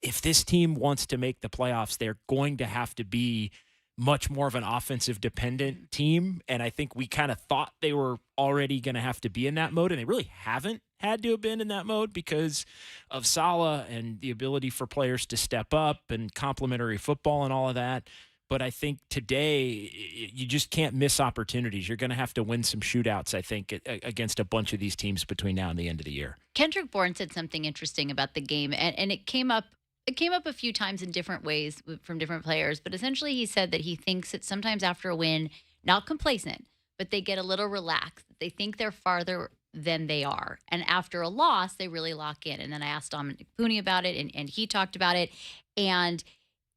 [SPEAKER 11] if this team wants to make the playoffs, they're going to have to be much more of an offensive dependent team. And I think we kind of thought they were already going to have to be in that mode, and they really haven't had to have been in that mode because of Saleh and the ability for players to step up and complementary football and all of that. But I think today you just can't miss opportunities. You're going to have to win some shootouts, I think, against a bunch of these teams between now and the end of the year.
[SPEAKER 7] Kendrick Bourne said something interesting about the game, and it came up a few times in different ways from different players. But essentially he said that he thinks that sometimes after a win, not complacent, but they get a little relaxed. They think they're farther than they are. And after a loss, they really lock in. And then I asked Dominic Pooney about it, and he talked about it. And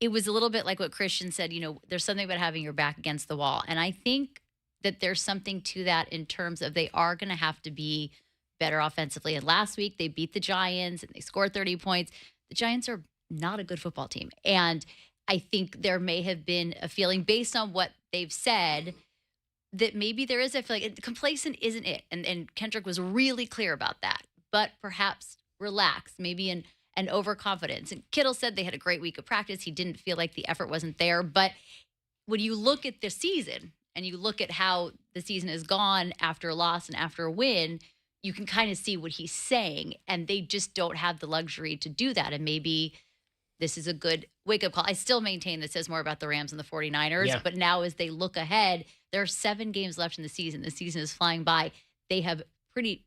[SPEAKER 7] it was a little bit like what Christian said, there's something about having your back against the wall. And I think that there's something to that in terms of they are going to have to be better offensively. And last week they beat the Giants and they scored 30 points. The Giants are not a good football team. And I think there may have been a feeling based on what they've said that maybe there is, I feel like complacent isn't it. And Kendrick was really clear about that, but perhaps relax, maybe an overconfidence. And Kittle said they had a great week of practice. He didn't feel like the effort wasn't there. But when you look at the season and you look at how the season has gone after a loss and after a win, you can kind of see what he's saying. And they just don't have the luxury to do that. And maybe this is a good wake-up call. I still maintain this says more about the Rams and the 49ers. But now as they look ahead, there are 7 games left in the season. The season is flying by. They have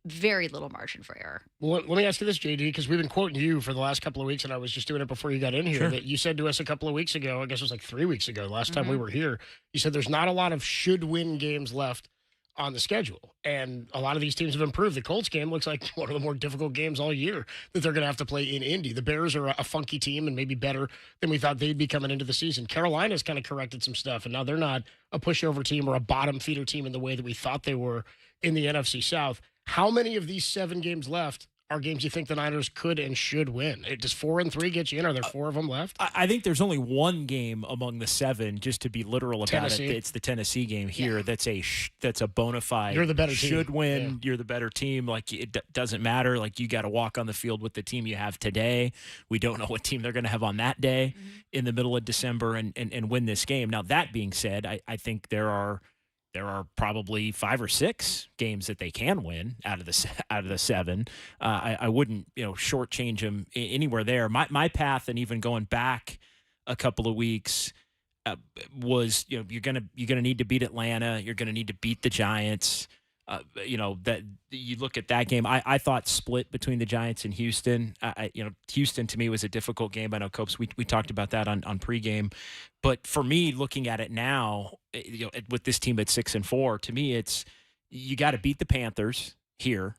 [SPEAKER 7] very little margin for error.
[SPEAKER 2] Well, let me ask you this, JD, because we've been quoting you for the last couple of weeks, and I was just doing it before you got in here, that you said to us a couple of weeks ago, I guess it was like 3 weeks ago, last time we were here, you said there's not a lot of should-win games left on the schedule. And a lot of these teams have improved. The Colts game looks like one of the more difficult games all year that they're going to have to play in Indy. The Bears are a funky team and maybe better than we thought they'd be coming into the season. Carolina's kind of corrected some stuff, and now they're not a pushover team or a bottom feeder team in the way that we thought they were in the NFC South. How many of these 7 games left are games you think the Niners could and should win? Does 4 and 3 get you in? Are there 4 of them left?
[SPEAKER 11] I think there's only one game among the 7 , just to be literal about
[SPEAKER 2] Tennessee.
[SPEAKER 11] it. It's the Tennessee game here. That's a bona fide.
[SPEAKER 2] You're the better team.
[SPEAKER 11] Should win. You're the better team. Like, it doesn't matter. Like, you got to walk on the field with the team you have today. We don't know what team they're going to have on that day in the middle of December and win this game. Now, that being said, I think there are probably 5 or 6 games that they can win out of the 7. I wouldn't shortchange them anywhere there. My path, and even going back a couple of weeks, was you're gonna need to beat Atlanta. You're gonna need to beat the Giants. That you look at that game. I thought split between the Giants and Houston. Houston to me was a difficult game. I know, Copes, we talked about that on pregame. But for me, looking at it now, with this team at 6-4, to me, it's you got to beat the Panthers here.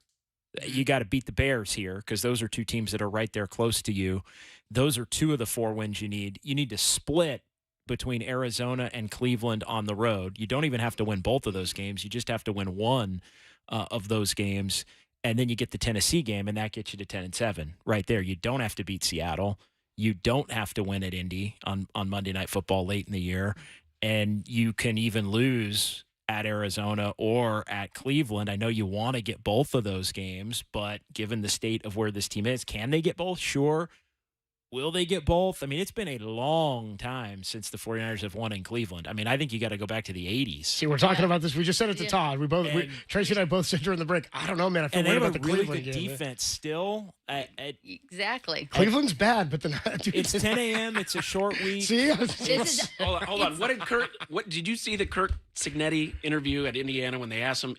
[SPEAKER 11] You got to beat the Bears here, because those are 2 teams that are right there close to you. Those are 2 of the 4 wins you need. You need to split between Arizona and Cleveland on the road. You don't even have to win both of those games. You just have to win one of those games. And then you get the Tennessee game, and that gets you to 10-7 right there. You don't have to beat Seattle. You don't have to win at Indy on Monday Night Football late in the year. And you can even lose at Arizona or at Cleveland. I know you want to get both of those games, but given the state of where this team is, can they get both? Sure. Will they get both? I mean, it's been a long time since the 49ers have won in Cleveland. I mean, I think you got to go back to the 80s.
[SPEAKER 2] See, we're talking about this. We just said it to Todd. Tracy and I both said during the break, I don't know, man. I feel worried about the Cleveland game.
[SPEAKER 11] And they have a really good defense still.
[SPEAKER 7] Exactly.
[SPEAKER 2] Cleveland's bad, but
[SPEAKER 11] it's 10 a.m. It's a short week.
[SPEAKER 2] See?
[SPEAKER 3] Hold on. What did you see the Kirk Cignetti interview at Indiana when they asked him?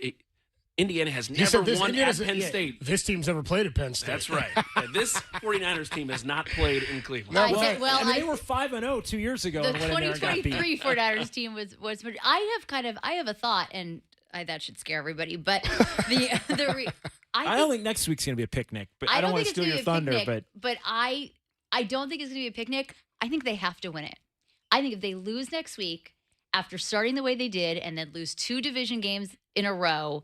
[SPEAKER 3] Indiana has never won at Penn State.
[SPEAKER 2] This team's never played at Penn State.
[SPEAKER 3] That's right. This 49ers team has not played in Cleveland.
[SPEAKER 11] They were 5-0 2 years ago.
[SPEAKER 7] The 2023 49ers team was. I have a thought, and that should scare everybody. But
[SPEAKER 11] I don't think next week's going to be a picnic. But I don't want to steal your thunder.
[SPEAKER 7] But I don't think it's going to be a picnic. I think they have to win it. I think if they lose next week, after starting the way they did, and then lose 2 division games in a row,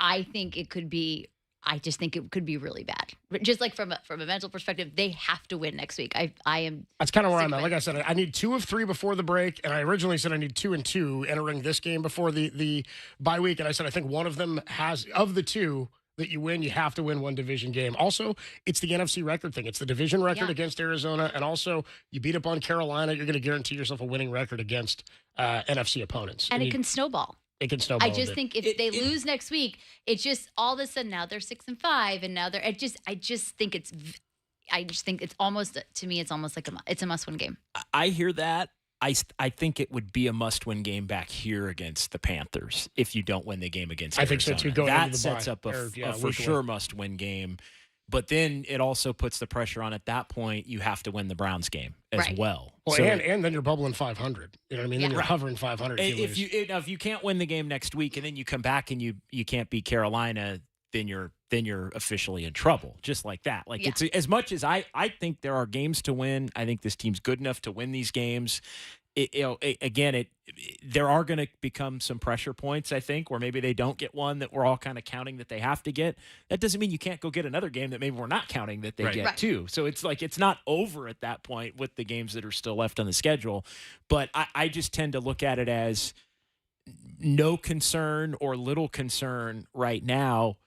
[SPEAKER 7] I just think it could be really bad. But just like from a mental perspective, they have to win next week. I am.
[SPEAKER 2] That's kind of where I'm at. Like I said, I need 2 of 3 before the break, and I originally said I need 2 and 2 entering this game before the bye week, and I said I think one of them has, of the 2 that you win, you have to win one division game. Also, it's the NFC record thing. It's the division record against Arizona, and also you beat up on Carolina, you're going to guarantee yourself a winning record against NFC opponents.
[SPEAKER 7] And it can snowball.
[SPEAKER 2] It can snowball.
[SPEAKER 7] I just think if they lose next week, it's just all of a sudden now they're 6-5, and now they're. I just think it's almost, to me, it's almost like it's a must-win game.
[SPEAKER 11] I hear that. I think it would be a must-win game back here against the Panthers if you don't win the game against Arizona.
[SPEAKER 2] I think so too. Going
[SPEAKER 11] that
[SPEAKER 2] into the
[SPEAKER 11] sets
[SPEAKER 2] bye.
[SPEAKER 11] up a for sure must-win game. But then it also puts the pressure on, at that point, you have to win the Browns game as well.
[SPEAKER 2] Well,
[SPEAKER 11] so,
[SPEAKER 2] and then you're bubbling 500. You know what I mean? Then you're hovering 500.
[SPEAKER 11] If you can't win the game next week, and then you come back and you can't beat Carolina, then you're officially in trouble. Just like that. Like it's as much as I think there are games to win. I think this team's good enough to win these games. There are going to become some pressure points, I think, where maybe they don't get one that we're all kind of counting that they have to get. That doesn't mean you can't go get another game that maybe we're not counting that they get too. So it's like it's not over at that point with the games that are still left on the schedule. But I just tend to look at it as no concern or little concern right now.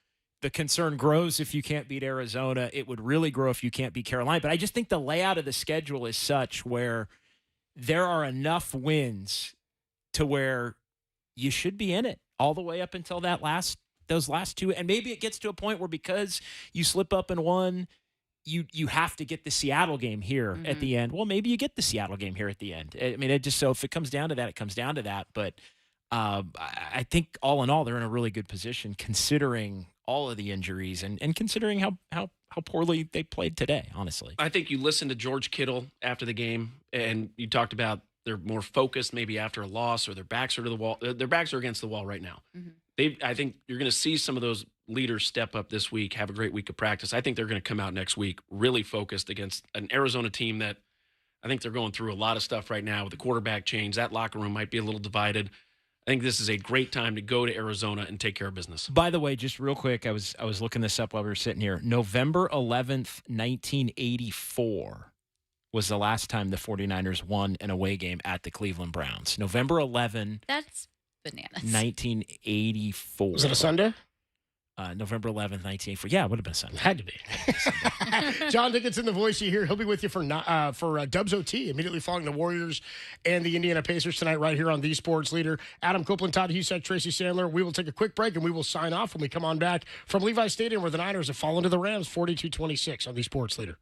[SPEAKER 11] The concern grows if you can't beat Arizona. It would really grow if you can't beat Carolina. But I just think the layout of the schedule is such where there are enough wins to where you should be in it all the way up until those last two. And maybe it gets to a point where because you slip up in one, you have to get the Seattle game here at the end. Well, maybe you get the Seattle game here at the end. I mean, so if it comes down to that, it comes down to that. But I think all in all, they're in a really good position considering all of the injuries and considering how poorly they played today, honestly.
[SPEAKER 3] I think you listened to George Kittle after the game, and you talked about they're more focused maybe after a loss, or their backs are to the wall. Their backs are against the wall right now. I think you're going to see some of those leaders step up this week, have a great week of practice. I think they're going to come out next week really focused against an Arizona team that I think they're going through a lot of stuff right now with the quarterback change. That locker room might be a little divided. I think this is a great time to go to Arizona and take care of business.
[SPEAKER 11] By the way, just real quick, I was looking this up while we were sitting here. November 11th, 1984 was the last time the 49ers won an away game at the Cleveland Browns. November 11,
[SPEAKER 7] That's bananas.
[SPEAKER 11] 1984.
[SPEAKER 2] Was it a Sunday?
[SPEAKER 11] November 11th, 1984. Yeah, it would have been a Sunday.
[SPEAKER 2] Had to be. John Dickinson, the voice you hear, he'll be with you for Dubs OT immediately following the Warriors and the Indiana Pacers tonight right here on The Sports Leader. Adam Copeland, Todd Husek, Tracy Sandler. We will take a quick break and we will sign off when we come on back from Levi Stadium where the Niners have fallen to the Rams 42-26 on The Sports Leader.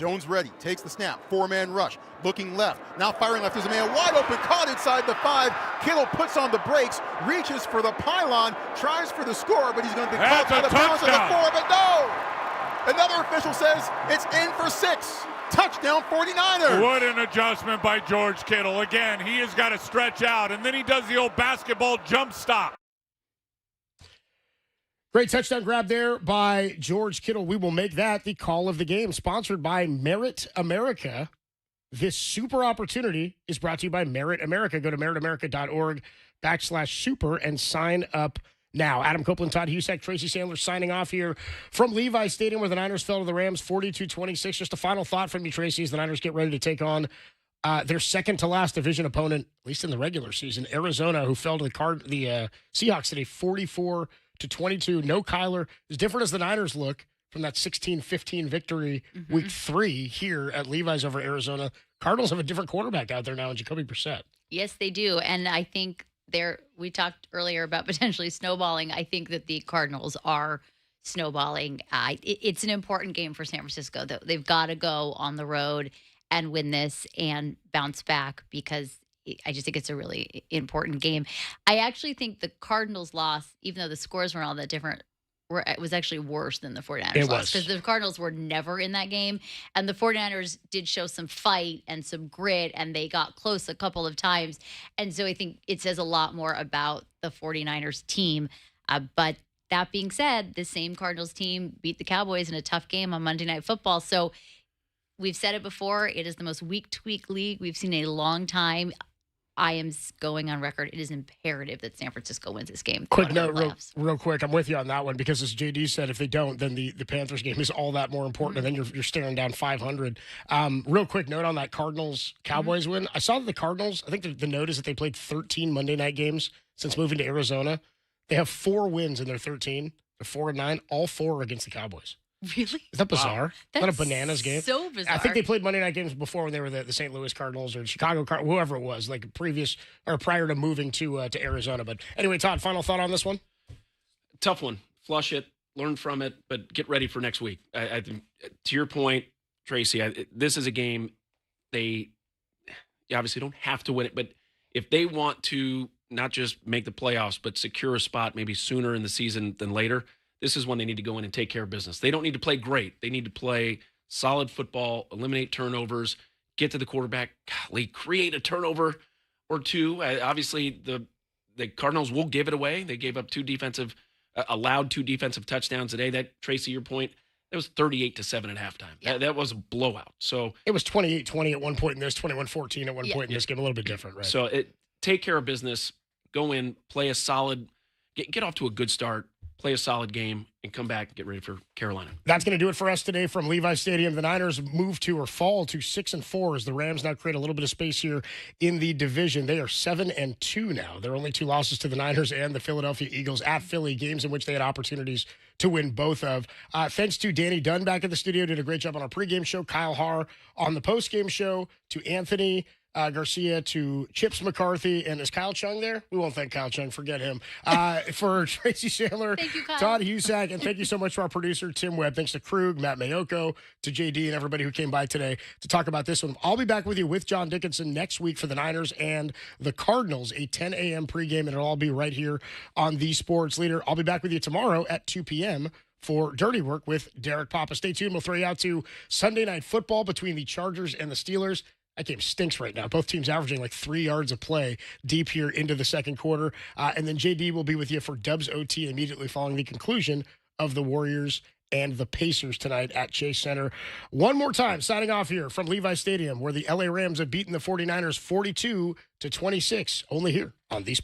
[SPEAKER 1] Jones ready, takes the snap, four-man rush, looking left, now firing left. There's a man wide open, caught inside the 5. Kittle puts on the brakes, reaches for the pylon, tries for the score, but he's going to be caught out of bounds at the 4, but no! Another official says it's in for 6. Touchdown 49ers.
[SPEAKER 10] What an adjustment by George Kittle. Again, he has got to stretch out, and then he does the old basketball jump stop.
[SPEAKER 2] Great touchdown grab there by George Kittle. We will make that the call of the game, sponsored by Merit America. This super opportunity is brought to you by Merit America. Go to meritamerica.org/super and sign up now. Adam Copeland, Todd Husak, Tracy Sandler signing off here from Levi Stadium, where the Niners fell to the Rams 42-26. Just a final thought from you, Tracy, as the Niners get ready to take on their second-to-last division opponent, at least in the regular season, Arizona, who fell to the Seahawks today 44-22. No Kyler. As different as the Niners look from that 16-15 victory week 3 here at Levi's over Arizona, Cardinals have a different quarterback out there now in Jacoby Brissett.
[SPEAKER 7] Yes, they do. And I think we talked earlier about potentially snowballing. I think that the Cardinals are snowballing. It's an important game for San Francisco. They've got to go on the road and win this and bounce back, because I just think it's a really important game. I actually think the Cardinals' loss, even though the scores weren't all that different, it was actually worse than the 49ers loss, because the Cardinals were never in that game, and the 49ers did show some fight and some grit, and they got close a couple of times. And so I think it says a lot more about the 49ers team. But that being said, the same Cardinals team beat the Cowboys in a tough game on Monday Night Football. So we've said it before, it is the most week-to-week league we've seen in a long time. I am going on record. It is imperative that San Francisco wins this game.
[SPEAKER 2] Quick note, real quick. I'm with you on that one, because as JD said, if they don't, then the Panthers game is all that more important, and then you're staring down 500. Real quick note on that Cardinals-Cowboys win. I saw that the Cardinals, I think the note is that they played 13 Monday night games since moving to Arizona. They have 4 wins in their 13. They're 4-9. All 4 are against the Cowboys.
[SPEAKER 7] Really?
[SPEAKER 2] Is that bizarre?
[SPEAKER 7] Wow.
[SPEAKER 2] That's not a bananas game.
[SPEAKER 7] So bizarre.
[SPEAKER 2] I think they played Monday night games before when they were the St. Louis Cardinals or Chicago Cardinals, whoever it was, like previous or prior to moving to Arizona. But anyway, Todd, final thought on this one?
[SPEAKER 3] Tough one. Flush it, learn from it, but get ready for next week. I think, to your point, Tracy, this is a game you obviously don't have to win it, but if they want to not just make the playoffs, but secure a spot maybe sooner in the season than later, this is when they need to go in and take care of business. They don't need to play great. They need to play solid football, eliminate turnovers, get to the quarterback, create a turnover or two. Obviously, the Cardinals will give it away. They gave up allowed 2 defensive touchdowns today. That, Tracy, your point, that was 38-7 at halftime.
[SPEAKER 7] Yeah.
[SPEAKER 3] That was a blowout. So
[SPEAKER 2] it was 28-20 at one point in this, 21-14 at one point in this game. A little bit different, right?
[SPEAKER 3] So take care of business, go in, play a solid, get off to a good start, play a solid game, and come back and get ready for Carolina.
[SPEAKER 2] That's going to do it for us today from Levi Stadium. The Niners fall to 6-4 as the Rams now create a little bit of space here in the division. They are 7-2 now. There are only 2 losses to the Niners and the Philadelphia Eagles at Philly, games in which they had opportunities to win both of. Thanks to Danny Dunn back at the studio, did a great job on our pregame show. Kyle Haar on the postgame show. To Anthony Garcia, to Chips McCarthy, and is Kyle Chung there? We won't thank Kyle Chung, forget him. For Tracy Sandler,
[SPEAKER 7] Thank you, Kyle.
[SPEAKER 2] Todd Husak, and thank you so much to our producer, Tim Webb. Thanks to Krug, Matt Mayoko, to JD, and everybody who came by today to talk about this one. I'll be back with you with John Dickinson next week for the Niners and the Cardinals, a 10 a.m. pregame, and it'll all be right here on The Sports Leader. I'll be back with you tomorrow at 2 p.m. for Dirty Work with Derek Papa. Stay tuned. We'll throw you out to Sunday Night Football between the Chargers and the Steelers. That game stinks right now. Both teams averaging like 3 yards of play deep here into the second quarter. And then JD will be with you for Dubs OT immediately following the conclusion of the Warriors and the Pacers tonight at Chase Center. One more time, signing off here from Levi Stadium, where the LA Rams have beaten the 49ers 42-26, only here on these.